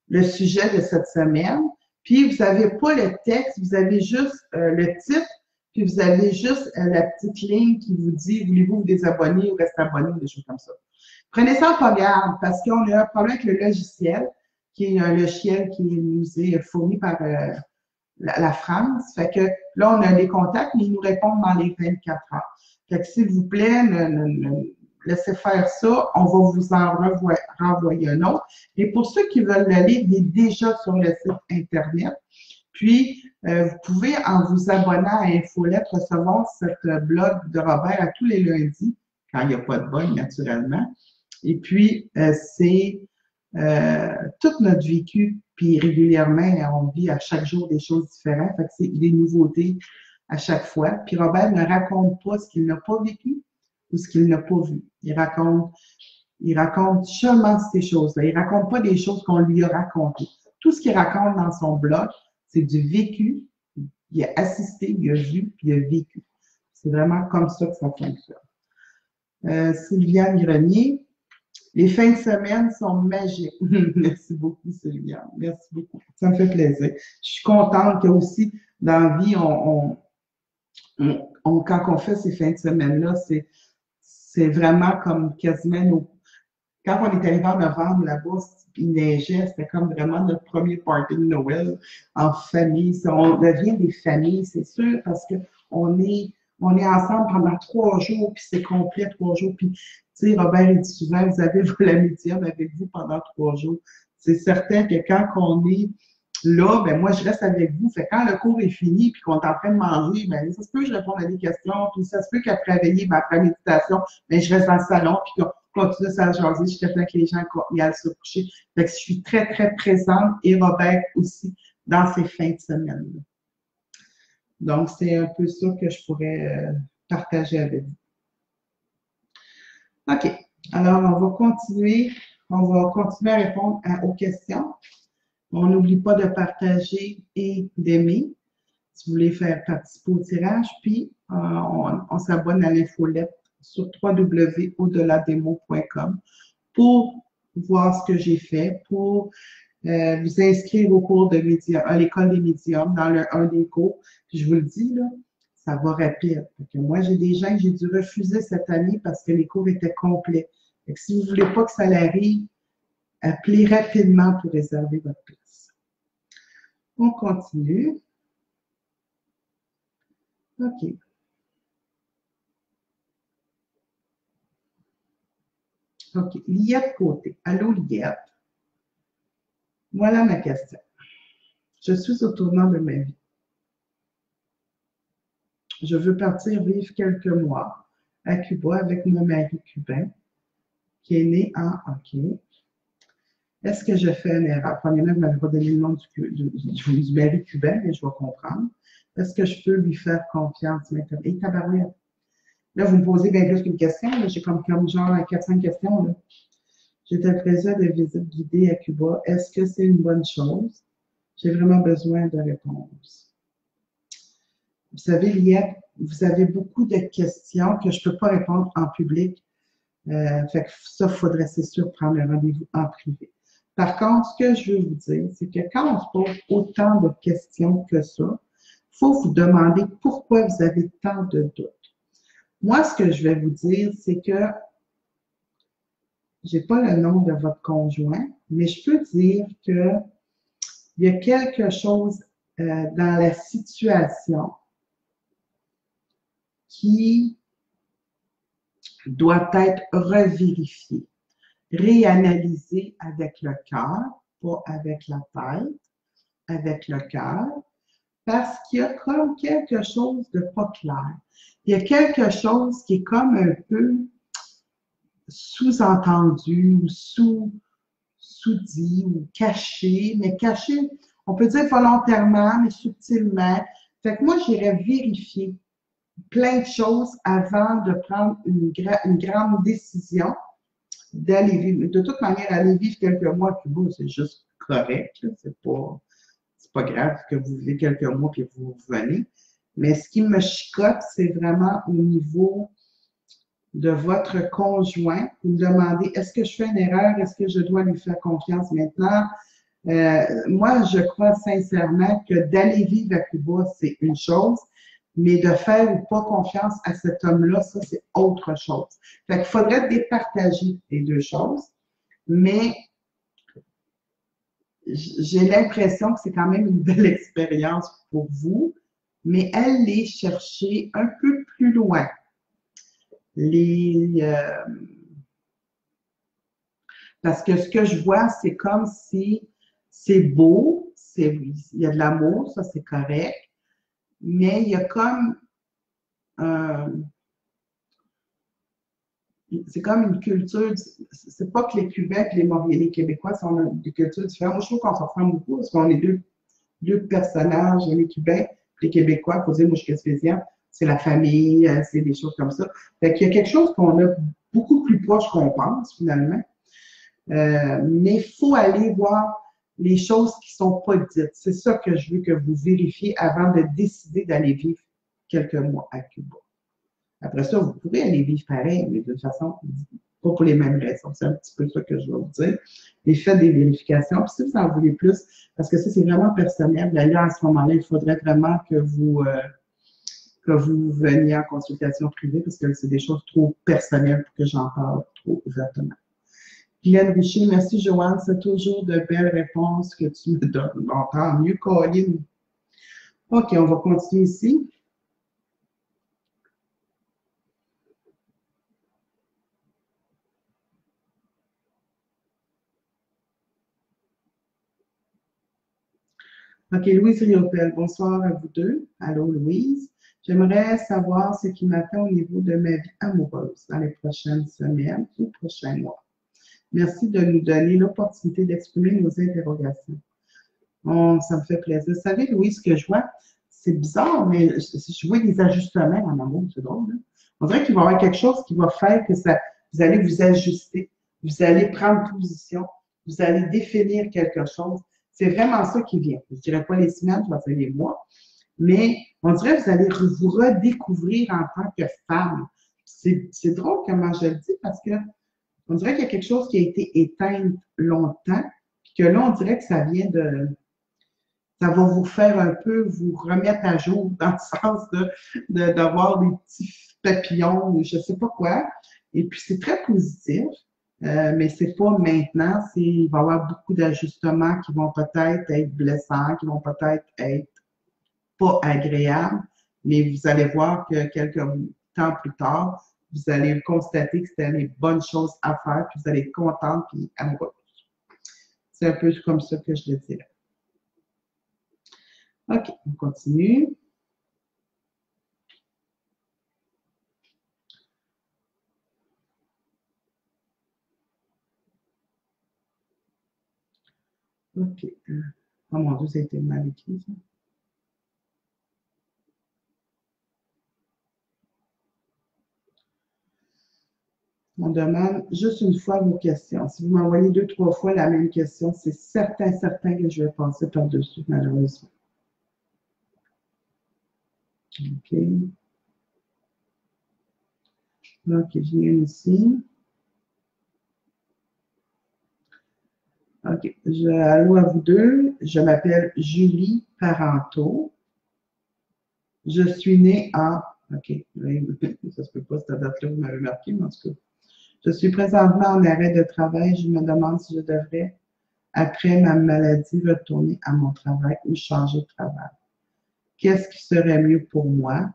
le sujet de cette semaine. Puis, vous n'avez pas le texte, vous avez juste le titre, puis vous avez juste la petite ligne qui vous dit « Voulez-vous vous désabonner ou rester abonné » des choses comme ça. Prenez ça en pas garde parce qu'on a un problème avec le logiciel, qui est un logiciel qui nous est fourni par la France. Fait que là, on a des contacts, mais ils nous répondent dans les 24 heures. Fait que s'il vous plaît, laissez faire ça, on va vous en renvoyer un autre. Et pour ceux qui veulent le livre, il est déjà sur le site Internet. Puis, vous pouvez, en vous abonnant à Infolette, recevoir cette blog de Robert à tous les lundis, quand il n'y a pas de bug, naturellement. Et puis, c'est tout notre vécu, puis régulièrement, on vit à chaque jour des choses différentes. Fait que c'est des nouveautés à chaque fois. Puis Robert ne raconte pas ce qu'il n'a pas vécu ou ce qu'il n'a pas vu. Il raconte seulement ces choses-là. Il raconte pas des choses qu'on lui a racontées. Tout ce qu'il raconte dans son blog, c'est du vécu. Il a assisté, il a vu, puis il a vécu. C'est vraiment comme ça que ça fonctionne. Sylviane Grenier. Les fins de semaine sont magiques. Merci beaucoup, Sylvia. Merci beaucoup. Ça me fait plaisir. Je suis contente que aussi, dans la vie, quand on fait ces fins de semaine-là, c'est vraiment comme quasiment quand on est arrivé en novembre là-bas, il neigeait, c'était comme vraiment notre premier party de Noël en famille. On devient des familles, c'est sûr, parce qu'on est ensemble pendant 3 jours, puis c'est complet 3 jours. Puis, tu sais, Robert, il dit souvent, vous avez la médium avec vous pendant 3 jours. C'est certain que quand on est là, ben moi, je reste avec vous. Fait quand le cours est fini, puis qu'on est en train de manger, ben ça se peut que je réponde à des questions, puis ça se peut qu'après veiller, ben, après la méditation, ben je reste dans le salon, puis qu'on continue à jaser jusqu'à temps que les gens y aillent se coucher. Fait que je suis très, très présente, et Robert aussi, dans ces fins de semaine. Donc, c'est un peu ça que je pourrais partager avec vous. OK. Alors, on va continuer à répondre aux questions. On n'oublie pas de partager et d'aimer si vous voulez faire participer au tirage. Puis, on s'abonne à l'infolette sur www.au-delà-des-mots.com pour voir ce que j'ai fait, pour vous inscrire au cours de médium, à l'école des médiums, dans un des cours. Puis je vous le dis, là, ça va rapide. Que moi, j'ai des gens que j'ai dû refuser cette année parce que les cours étaient complets. Fait que si vous ne voulez pas que ça arrive, appelez rapidement pour réserver votre place. On continue. OK. OK. Liette Côté. Allô, Liette. Voilà ma question. Je suis au tournant de ma vie. Je veux partir vivre quelques mois à Cuba avec mon mari cubain qui est né en OK. Est-ce que je fais une erreur? Premièrement, vous ne m'avez pas donné le nom du mari cubain, mais je vais comprendre. Est-ce que je peux lui faire confiance maintenant? Et tabarouette. Là, vous me posez bien plus qu'une question. J'ai comme genre 4-5 questions. Là. J'étais président de visite guidée à Cuba. Est-ce que c'est une bonne chose? J'ai vraiment besoin de réponses. Vous savez, Liette, vous avez beaucoup de questions que je ne peux pas répondre en public. Fait que ça, il faudrait, c'est sûr, prendre un rendez-vous en privé. Par contre, ce que je veux vous dire, c'est que quand on se pose autant de questions que ça, faut vous demander pourquoi vous avez tant de doutes. Moi, ce que je vais vous dire, c'est que j'ai pas le nom de votre conjoint, mais je peux dire que il y a quelque chose dans la situation qui doit être revérifié, réanalysé avec le cœur, pas avec la tête, avec le cœur, parce qu'il y a comme quelque chose de pas clair. Il y a quelque chose qui est comme un peu sous-entendu ou sous-dit ou caché, mais caché, on peut dire volontairement, mais subtilement. Fait que moi, j'irais vérifier plein de choses avant de prendre une grande décision d'aller vivre. De toute manière, aller vivre quelques mois à Cuba, c'est juste correct. C'est pas grave que vous vivez quelques mois et que vous revenez. Mais ce qui me chicote, c'est vraiment au niveau de votre conjoint. Vous me demandez, est-ce que je fais une erreur? Est-ce que je dois lui faire confiance maintenant? Moi, je crois sincèrement que d'aller vivre à Cuba, c'est une chose, mais de faire ou pas confiance à cet homme-là, ça, c'est autre chose. Fait qu'il faudrait départager les deux choses, mais j'ai l'impression que c'est quand même une belle expérience pour vous, mais allez chercher un peu plus loin. Parce que ce que je vois, c'est comme si c'est beau, il y a de l'amour, ça c'est correct, mais il y a comme c'est comme une culture, c'est pas que les Cubains et les Québécois sont des cultures différentes. Moi, je trouve qu'on s'en ressemble beaucoup parce qu'on est deux personnages, les Cubains, les Québécois, il faut dire, moi je suis gaspésien, c'est la famille, c'est des choses comme ça. Fait qu'il y a quelque chose qu'on a beaucoup plus proche qu'on pense, finalement. Mais il faut aller voir les choses qui ne sont pas dites. C'est ça que je veux que vous vérifiez avant de décider d'aller vivre quelques mois à Cuba. Après ça, vous pouvez aller vivre pareil, mais de toute façon, pas pour les mêmes raisons. C'est un petit peu ça que je vais vous dire. Et faites des vérifications. Puis si vous en voulez plus, parce que ça, c'est vraiment personnel, d'ailleurs, à ce moment-là, il faudrait vraiment que vous veniez en consultation privée, parce que c'est des choses trop personnelles pour que j'en parle trop ouvertement. Guylaine Richer, merci Joanne, c'est toujours de belles réponses que tu me donnes. Bon, tant mieux, Colline. OK, on va continuer ici. OK, Louise Riopel, bonsoir à vous deux. Allô, Louise. J'aimerais savoir ce qui m'attend au niveau de ma vie amoureuse dans les prochaines semaines ou prochains mois. Merci de nous donner l'opportunité d'exprimer nos interrogations. Oh, ça me fait plaisir. Vous savez, Louise, ce que je vois, c'est bizarre, mais je vois des ajustements en amour, c'est drôle. Hein? On dirait qu'il va y avoir quelque chose qui va faire que vous allez vous ajuster, vous allez prendre position, vous allez définir quelque chose. C'est vraiment ça qui vient. Je ne dirais pas les semaines, je vais dire les mois, mais on dirait que vous allez vous redécouvrir en tant que femme. C'est drôle comment je le dis parce que on dirait qu'il y a quelque chose qui a été éteint longtemps, puis que là, on dirait que ça vient ça va vous faire un peu vous remettre à jour dans le sens d'avoir des petits papillons ou je ne sais pas quoi. Et puis, c'est très positif, mais c'est pas maintenant. Il va y avoir beaucoup d'ajustements qui vont peut-être être blessants, qui vont peut-être être pas agréables, mais vous allez voir que quelques temps plus tard, vous allez constater que c'était les bonnes choses à faire, puis vous allez être contente et amoureuse. C'est un peu comme ça que je le dirais. OK, on continue. OK. Oh mon Dieu, ça a été mal écrit, ça. On demande juste une fois vos questions. Si vous m'envoyez 2, 3 fois la même question, c'est certain que je vais passer par-dessus, malheureusement. OK. OK, je viens ici. OK. Allô à vous deux. Je m'appelle Julie Parenteau. Je suis née en... OK, ça se peut pas, cette date-là, vous m'avez marqué, mais en tout cas. Je suis présentement en arrêt de travail. Je me demande si je devrais, après ma maladie, retourner à mon travail ou changer de travail. Qu'est-ce qui serait mieux pour moi?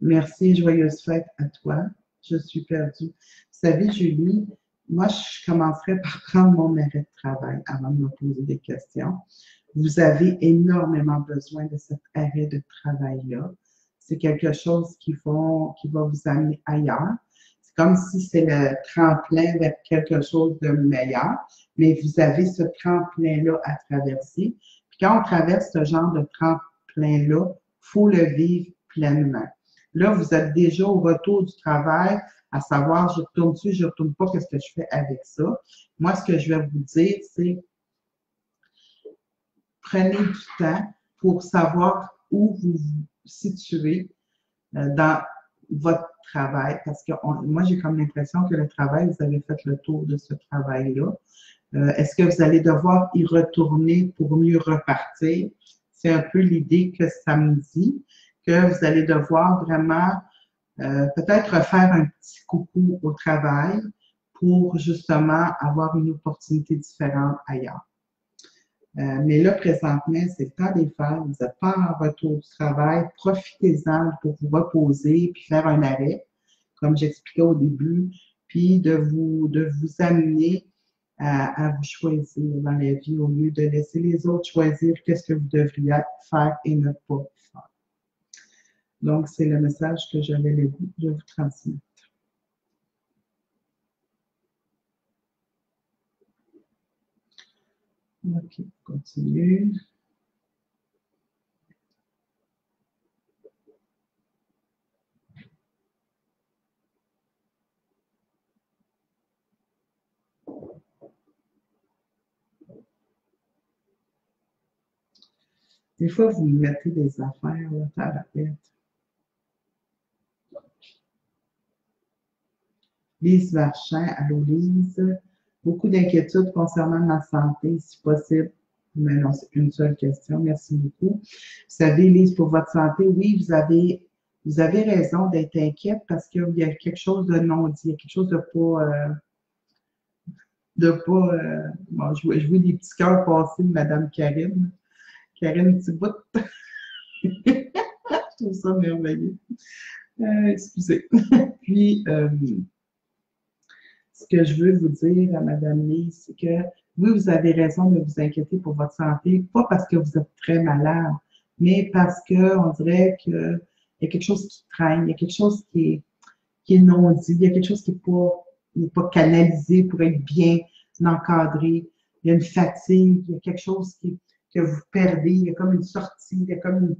Merci, joyeuse fête à toi. Je suis perdue. Vous savez, Julie, moi, je commencerai par prendre mon arrêt de travail avant de me poser des questions. Vous avez énormément besoin de cet arrêt de travail-là. C'est quelque chose qui va vous amener ailleurs. C'est comme si c'est le tremplin vers quelque chose de meilleur, mais vous avez ce tremplin-là à traverser. Puis quand on traverse ce genre de tremplin-là, il faut le vivre pleinement. Là, vous êtes déjà au retour du travail, à savoir, je retourne dessus, je retourne pas, qu'est-ce que je fais avec ça? Moi, ce que je vais vous dire, c'est prenez du temps pour savoir où vous vous situez dans votre travail, parce que moi, j'ai comme l'impression que le travail, vous avez fait le tour de ce travail-là. Est-ce que vous allez devoir y retourner pour mieux repartir? C'est un peu l'idée que ça me dit, que vous allez devoir vraiment peut-être faire un petit coucou au travail pour justement avoir une opportunité différente ailleurs. Mais là, présentement, c'est le temps des fêtes. Vous n'êtes pas en retour du travail. Profitez-en pour vous reposer puis faire un arrêt, comme j'expliquais au début, puis de vous amener à vous choisir dans la vie au lieu de laisser les autres choisir qu'est-ce que vous devriez faire et ne pas faire. Donc, c'est le message que j'avais le goût de vous transmettre. OK, continue. Des fois, vous mettez des affaires là, à la tête. Lise Marchand, allô Lise. Beaucoup d'inquiétudes concernant ma santé, si possible. Mais non, c'est une seule question. Merci beaucoup. Vous savez, Lise, pour votre santé, oui, vous avez raison d'être inquiète parce qu'il y a quelque chose de non dit, il y a quelque chose de pas, bon, je vois des petits cœurs passer de Madame Karine. Karine Thibault. Je trouve ça merveilleux. Excusez. Puis, ce que je veux vous dire à Madame Lise, c'est que oui, vous avez raison de vous inquiéter pour votre santé, pas parce que vous êtes très malade, mais parce que on dirait qu'il y a quelque chose qui traîne, il y a quelque chose qui est non dit, il y a quelque chose qui n'est pas canalisé pour être bien encadré, il y a une fatigue, il y a quelque chose que vous perdez, il y a comme une sortie, il y a comme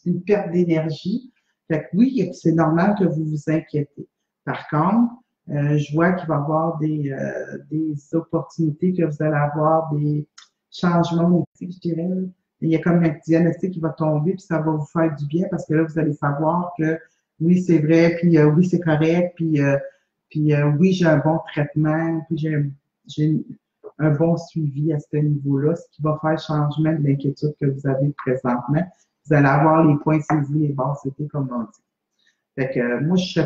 une perte d'énergie. Fait que oui, c'est normal que vous vous inquiétez. Par contre, je vois qu'il va y avoir des opportunités, que vous allez avoir des changements aussi, je dirais. Il y a comme un diagnostic qui va tomber, puis ça va vous faire du bien parce que là, vous allez savoir que oui, c'est vrai, puis oui, c'est correct, puis oui, j'ai un bon traitement, puis j'ai un bon suivi à ce niveau-là, ce qui va faire changement de l'inquiétude que vous avez présentement. Vous allez avoir les points saisis, les bases c'était comme on dit. Fait que moi, je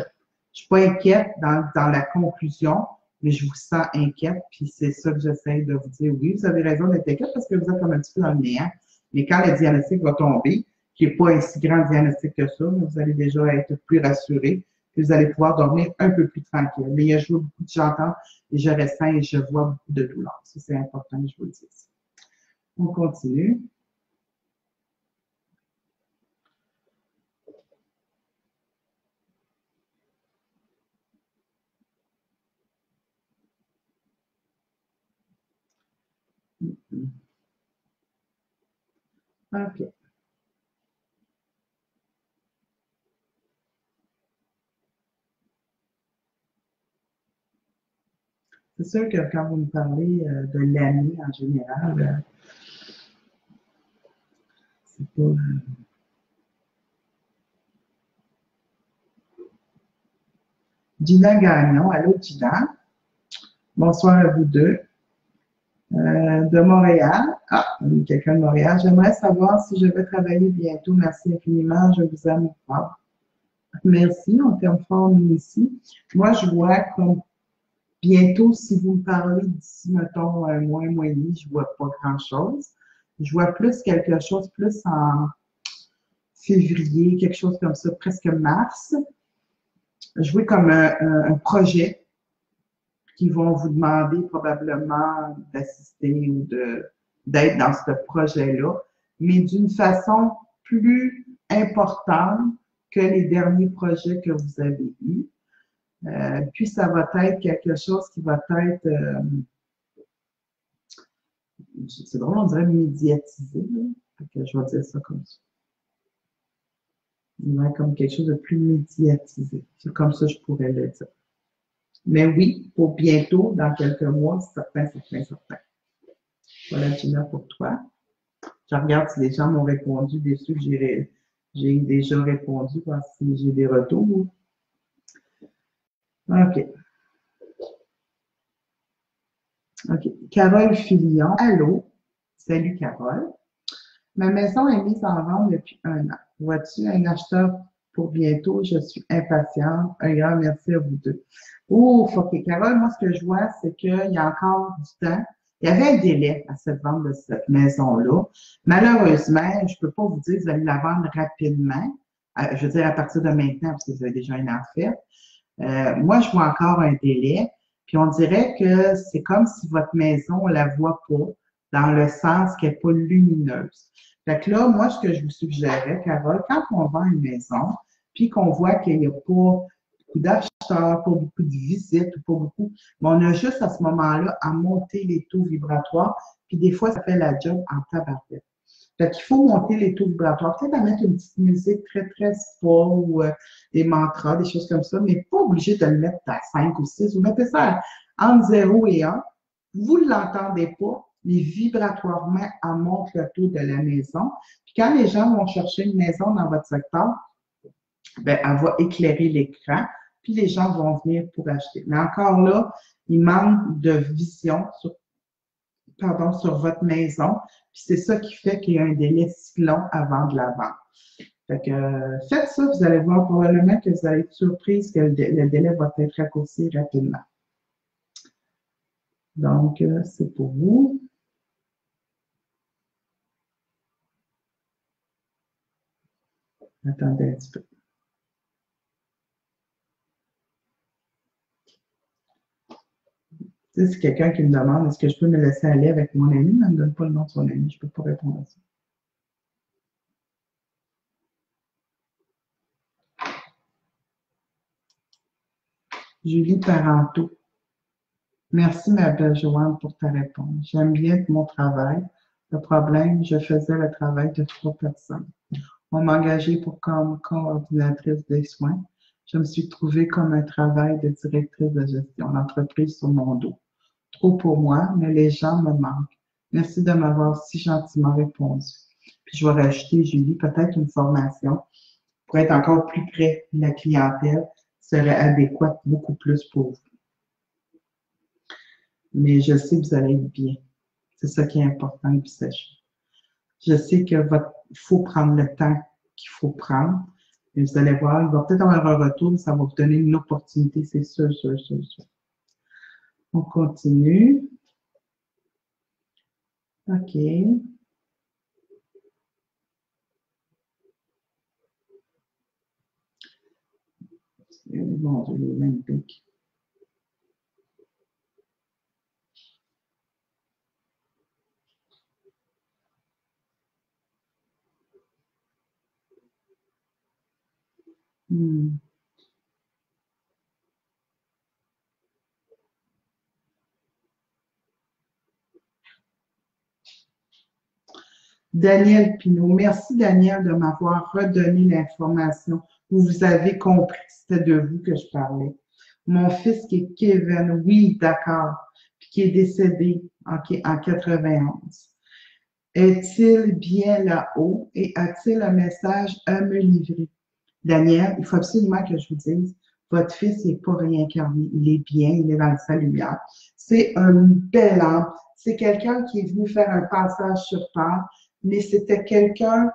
suis pas inquiète dans la conclusion, mais je vous sens inquiète, puis c'est ça que j'essaie de vous dire. Oui, vous avez raison d'être inquiète parce que vous êtes comme un petit peu dans le néant. Mais quand le diagnostic va tomber, qui n'est pas un si grand diagnostic que ça, vous allez déjà être plus rassuré, puis vous allez pouvoir dormir un peu plus tranquille. Mais il y a beaucoup de j'entends et je ressens et je vois beaucoup de douleur. Ça, c'est important que je vous le dise. On continue. OK. C'est sûr que quand vous me parlez de l'année en général, c'est pas. Gina Gagnon, allô Gina. Bonsoir à vous deux. De Montréal. Ah, quelqu'un de Montréal. J'aimerais savoir si je vais travailler bientôt. Merci infiniment. Je vous aime fort. Merci. On t'aime fort, nous ici. Moi, je vois comme bientôt, si vous me parlez d'ici, mettons, un mois et demi, je vois pas grand-chose. Je vois plus quelque chose, plus en février, quelque chose comme ça, presque mars. Je vois comme un projet qui vont vous demander probablement d'assister ou d'être dans ce projet-là, mais d'une façon plus importante que les derniers projets que vous avez eus. Puis ça va être quelque chose qui va être, c'est drôle, on dirait médiatisé, là. Fait que je vais dire ça comme ça. Il va être comme quelque chose de plus médiatisé. C'est comme ça que je pourrais le dire. Mais oui, pour bientôt, dans quelques mois, certain, certain, certain. Voilà, Gina, pour toi. Je regarde si les gens m'ont répondu des ceux que j'ai déjà répondu, voir si j'ai des retours. OK. OK. Carole Filion. Allô? Salut, Carole. Ma maison est mise en vente depuis un an. Vois-tu un acheteur pour bientôt? Je suis impatiente. Un grand merci à vous deux. Ouf, OK. Carole, moi, ce que je vois, c'est qu'il y a encore du temps. Il y avait un délai à cette vente de cette maison-là. Malheureusement, je ne peux pas vous dire que vous allez la vendre rapidement. Je veux dire, à partir de maintenant, parce que vous avez déjà un an fait. Moi, je vois encore un délai. Puis on dirait que c'est comme si votre maison, on la voit pas, dans le sens qu'elle n'est pas lumineuse. Fait que là, moi, ce que je vous suggérais, Carole, quand on vend une maison, puis qu'on voit qu'il n'y a pas beaucoup d'acheteurs, pas beaucoup de visites, ou pas beaucoup, mais on a juste à ce moment-là à monter les taux vibratoires, puis des fois, ça fait la job en tabarouette. Fait qu'il faut monter les taux vibratoires. Peut-être à mettre une petite musique très, très spa ou des mantras, des choses comme ça, mais pas obligé de le mettre à 5 ou 6. Vous mettez ça entre 0 et 1. Vous ne l'entendez pas, mais vibratoirement, elle monte le taux de la maison. Puis quand les gens vont chercher une maison dans votre secteur, ben, elle va éclairer l'écran, puis les gens vont venir pour acheter. Mais encore là, il manque de vision sur votre maison. Puis c'est ça qui fait qu'il y a un délai si long avant de la vendre. Fait que faites ça, vous allez voir probablement que vous allez être surprise que le délai va être raccourci rapidement. Donc, c'est pour vous. Attendez un petit peu. Tu sais, c'est quelqu'un qui me demande est-ce que je peux me laisser aller avec mon ami, mais elle ne me donne pas le nom de son ami. Je ne peux pas répondre à ça. Julie Parenteau. Merci, ma belle Joanne, pour ta réponse. J'aime bien mon travail. Le problème, je faisais le travail de 3 personnes. On m'a engagée comme coordinatrice des soins. Je me suis trouvée comme un travail de directrice de gestion d'entreprise sur mon dos. Trop pour moi, mais les gens me manquent. Merci de m'avoir si gentiment répondu. Puis je vais rajouter, Julie, peut-être une formation pour être encore plus près de la clientèle serait adéquate beaucoup plus pour vous. Mais je sais que vous allez être bien. C'est ça qui est important et puis sachez. Je sais que faut prendre le temps qu'il faut prendre. Et vous allez voir, il va peut-être avoir un retour, ça va vous donner une opportunité, c'est sûr, sûr, sûr, sûr. On continue. OK. Bon Dieu, les mêmes pics. Daniel Pinault. Merci, Daniel, de m'avoir redonné l'information. Vous avez compris que c'était de vous que je parlais. Mon fils qui est Kevin, oui, d'accord, puis qui est décédé en 91. Est-il bien là-haut et a-t-il un message à me livrer? Daniel, il faut absolument que je vous dise, Votre fils n'est pas réincarné. Il est bien, il est dans sa lumière. C'est un bel âme. C'est quelqu'un qui est venu faire un passage sur Terre, mais c'était quelqu'un,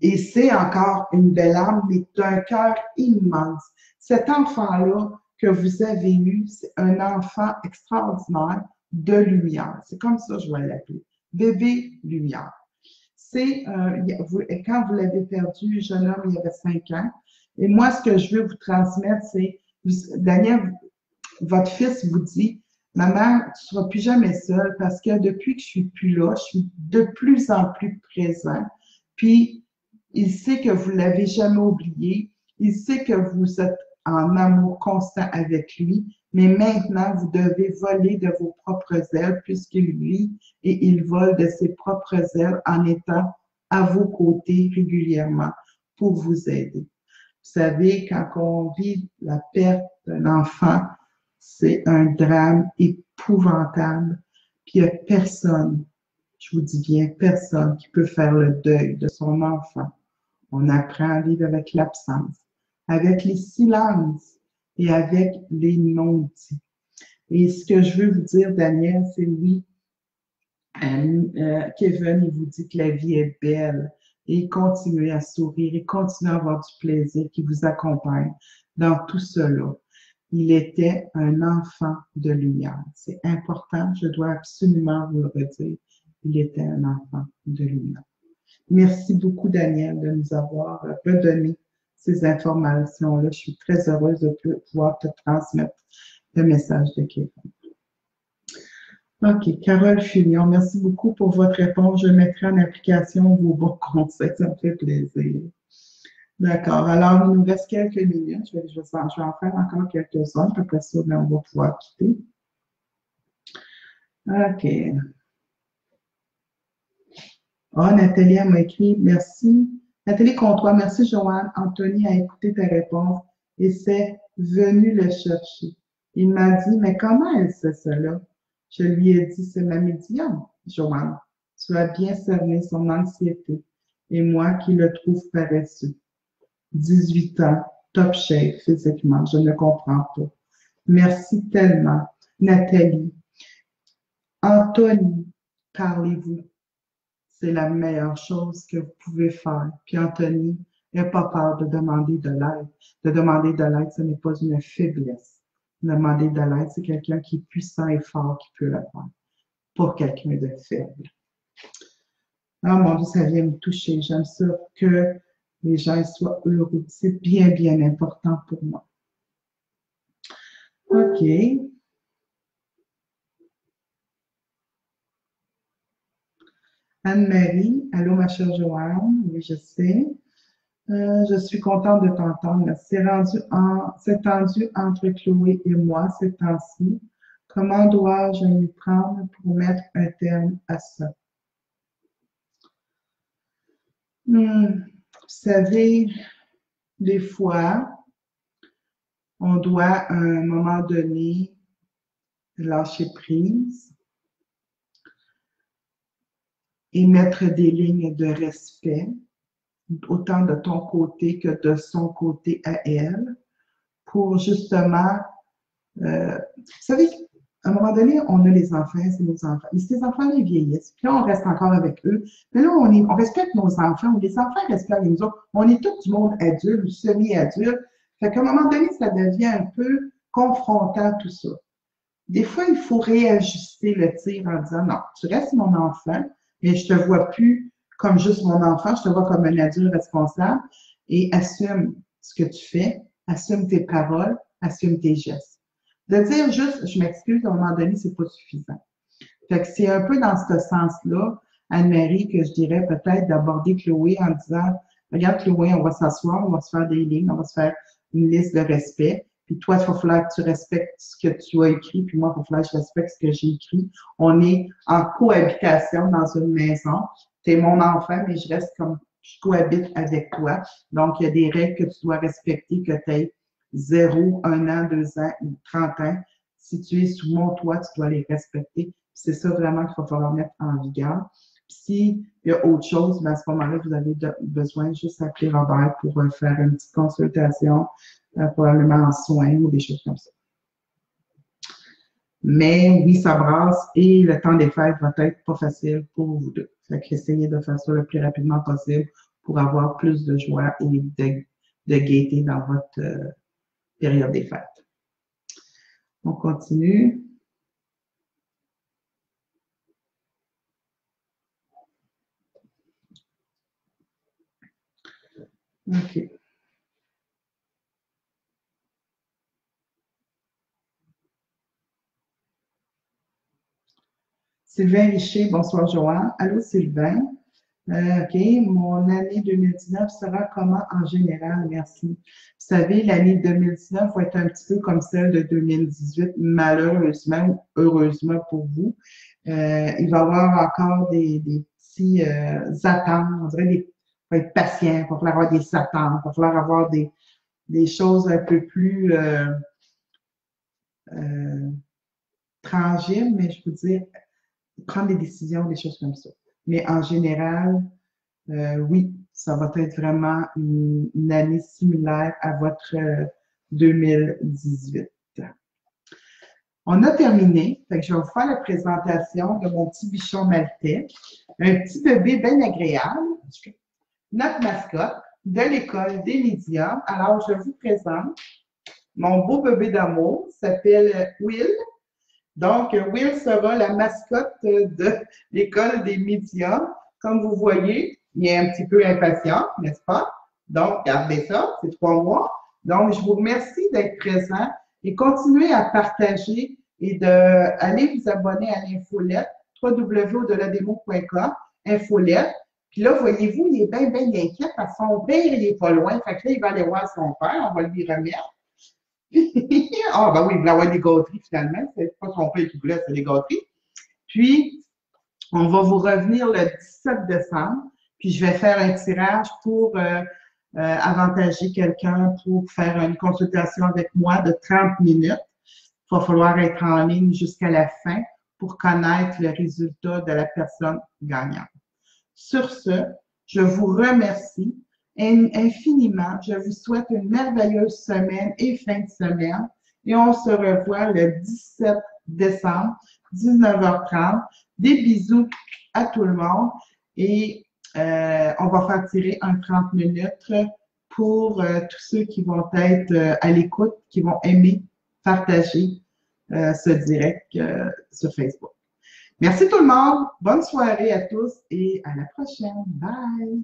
et c'est encore une belle âme, mais d'un cœur immense. Cet enfant-là que vous avez eu, c'est un enfant extraordinaire de lumière. C'est comme ça que je vais l'appeler. Bébé lumière. C'est, quand vous l'avez perdu, jeune homme, il y avait 5 ans. Et moi, ce que je veux vous transmettre, c'est, Daniel, votre fils vous dit, maman, tu ne seras plus jamais seule parce que depuis que je suis plus là, je suis de plus en plus présent. Puis, il sait que vous l'avez jamais oublié. Il sait que vous êtes en amour constant avec lui. Mais maintenant, vous devez voler de vos propres ailes puisqu'il vit et il vole de ses propres ailes en étant à vos côtés régulièrement pour vous aider. Vous savez, quand on vit la perte d'un enfant, c'est un drame épouvantable. Puis il n'y a personne, je vous dis bien personne, qui peut faire le deuil de son enfant. On apprend à vivre avec l'absence, avec les silences et avec les non-dits. Et ce que je veux vous dire, Daniel, c'est oui, Kevin, il vous dit que la vie est belle et continuez à sourire et continuez à avoir du plaisir qui vous accompagne dans tout cela. Il était un enfant de lumière. C'est important, je dois absolument vous le redire. Il était un enfant de lumière. Merci beaucoup, Daniel, de nous avoir redonné ces informations-là. Je suis très heureuse de pouvoir te transmettre le message de Kevin. OK. Carole Funion, merci beaucoup pour votre réponse. Je mettrai en application vos bons conseils. Ça me fait plaisir. D'accord. Alors, il nous reste quelques minutes. Je vais en faire encore quelques-uns. Après ça, on va pouvoir quitter. OK. Ah, Nathalie m'a écrit, merci. Nathalie Comtois, merci Joanne. Anthony a écouté ta réponse et c'est venu le chercher. Il m'a dit, mais comment elle sait cela? Je lui ai dit, c'est ma médium, Joanne. Tu as bien cerné son anxiété et moi qui le trouve paresseux. 18 ans, top shape physiquement, je ne comprends pas. Merci tellement. Nathalie, Anthony, parlez-vous. C'est la meilleure chose que vous pouvez faire. Puis Anthony, n'aie pas peur de demander de l'aide. De demander de l'aide, ce n'est pas une faiblesse. Demander de l'aide, c'est quelqu'un qui est puissant et fort qui peut le faire. Pas quelqu'un de faible. Ah mon Dieu, ça vient me toucher. J'aime ça que les gens soient heureux. C'est bien, bien important pour moi. OK. Anne-Marie, allô ma chère Joanne, oui je sais. Je suis contente de t'entendre. C'est tendu entre Chloé et moi ces temps-ci. Comment dois-je m'y prendre pour mettre un terme à ça? Vous savez, des fois, on doit à un moment donné lâcher prise et mettre des lignes de respect, autant de ton côté que de son côté à elle, pour justement, vous savez, à un moment donné, on a les enfants, c'est nos enfants. Mais ces enfants-là, ils vieillissent. Puis là, on reste encore avec eux. Mais là, on respecte nos enfants, ou les enfants respectent les autres. On est tout du monde adulte ou semi-adulte. Fait qu'à un moment donné, ça devient un peu confrontant, tout ça. Des fois, il faut réajuster le tir en disant, non, tu restes mon enfant, mais je te vois plus comme juste mon enfant, je te vois comme un adulte responsable et assume ce que tu fais, assume tes paroles, assume tes gestes. De dire juste, je m'excuse, à un moment donné, c'est pas suffisant. Fait que c'est un peu dans ce sens-là, Anne-Marie, que je dirais peut-être d'aborder Chloé en disant, regarde Chloé, on va s'asseoir, on va se faire des lignes, on va se faire une liste de respect. Puis toi, il va falloir que tu respectes ce que tu as écrit, puis moi, il va falloir que je respecte ce que j'ai écrit. On est en cohabitation dans une maison. Tu es mon enfant, mais je reste comme je cohabite avec toi. Donc, il y a des règles que tu dois respecter, que tu aies 0, 1 an, 2 ans ou 30 ans. Si tu es sous mon toit, tu dois les respecter. C'est ça vraiment qu'il va falloir mettre en vigueur. S'il y a autre chose, ben à ce moment-là, vous avez besoin de juste appeler Robert pour faire une petite consultation, probablement en soins ou des choses comme ça. Mais oui, ça brasse et le temps des fêtes va être pas facile pour vous deux. Fait qu'essayez de faire ça le plus rapidement possible pour avoir plus de joie et de gaieté dans votre période des fêtes. On continue. OK. Sylvain Richer, bonsoir Joanne. Allô Sylvain. OK, mon année 2019 sera comment en général? Merci. Vous savez, l'année 2019 va être un petit peu comme celle de 2018, malheureusement ou heureusement pour vous. Il va y avoir encore des petits attentes, on dirait il faut être patient, il va falloir avoir des attentes, il va falloir avoir des choses un peu plus tangibles, mais je peux dire prendre des décisions, des choses comme ça. Mais en général, oui, ça va être vraiment une année similaire à votre 2018. On a terminé. Fait que je vais vous faire la présentation de mon petit bichon maltais. Un petit bébé bien agréable. Notre mascotte de l'école des médias. Alors, je vous présente mon beau bébé d'amour. Il s'appelle Will. Donc, Will sera la mascotte de l'école des médias. Comme vous voyez, il est un petit peu impatient, n'est-ce pas? Donc, gardez ça, c'est 3 mois. Donc, je vous remercie d'être présent et continuez à partager et d'aller vous abonner à l'infolette www.audelademo.com, infolette. Puis là, voyez-vous, il est bien, bien inquiet parce que son père, il n'est pas loin. Fait que là, il va aller voir son père, on va lui remettre. Ah, ben oui, il voulait avoir des gâteries finalement. C'est pas son père qui voulait, c'est des gâteries. Puis, on va vous revenir le 17 décembre. Puis, je vais faire un tirage pour avantager quelqu'un pour faire une consultation avec moi de 30 minutes. Il va falloir être en ligne jusqu'à la fin pour connaître le résultat de la personne gagnante. Sur ce, je vous remercie infiniment. Je vous souhaite une merveilleuse semaine et fin de semaine. Et on se revoit le 17 décembre, 19h30. Des bisous à tout le monde. Et on va faire tirer un 30 minutes pour tous ceux qui vont être à l'écoute, qui vont aimer partager ce direct sur Facebook. Merci tout le monde. Bonne soirée à tous et à la prochaine. Bye.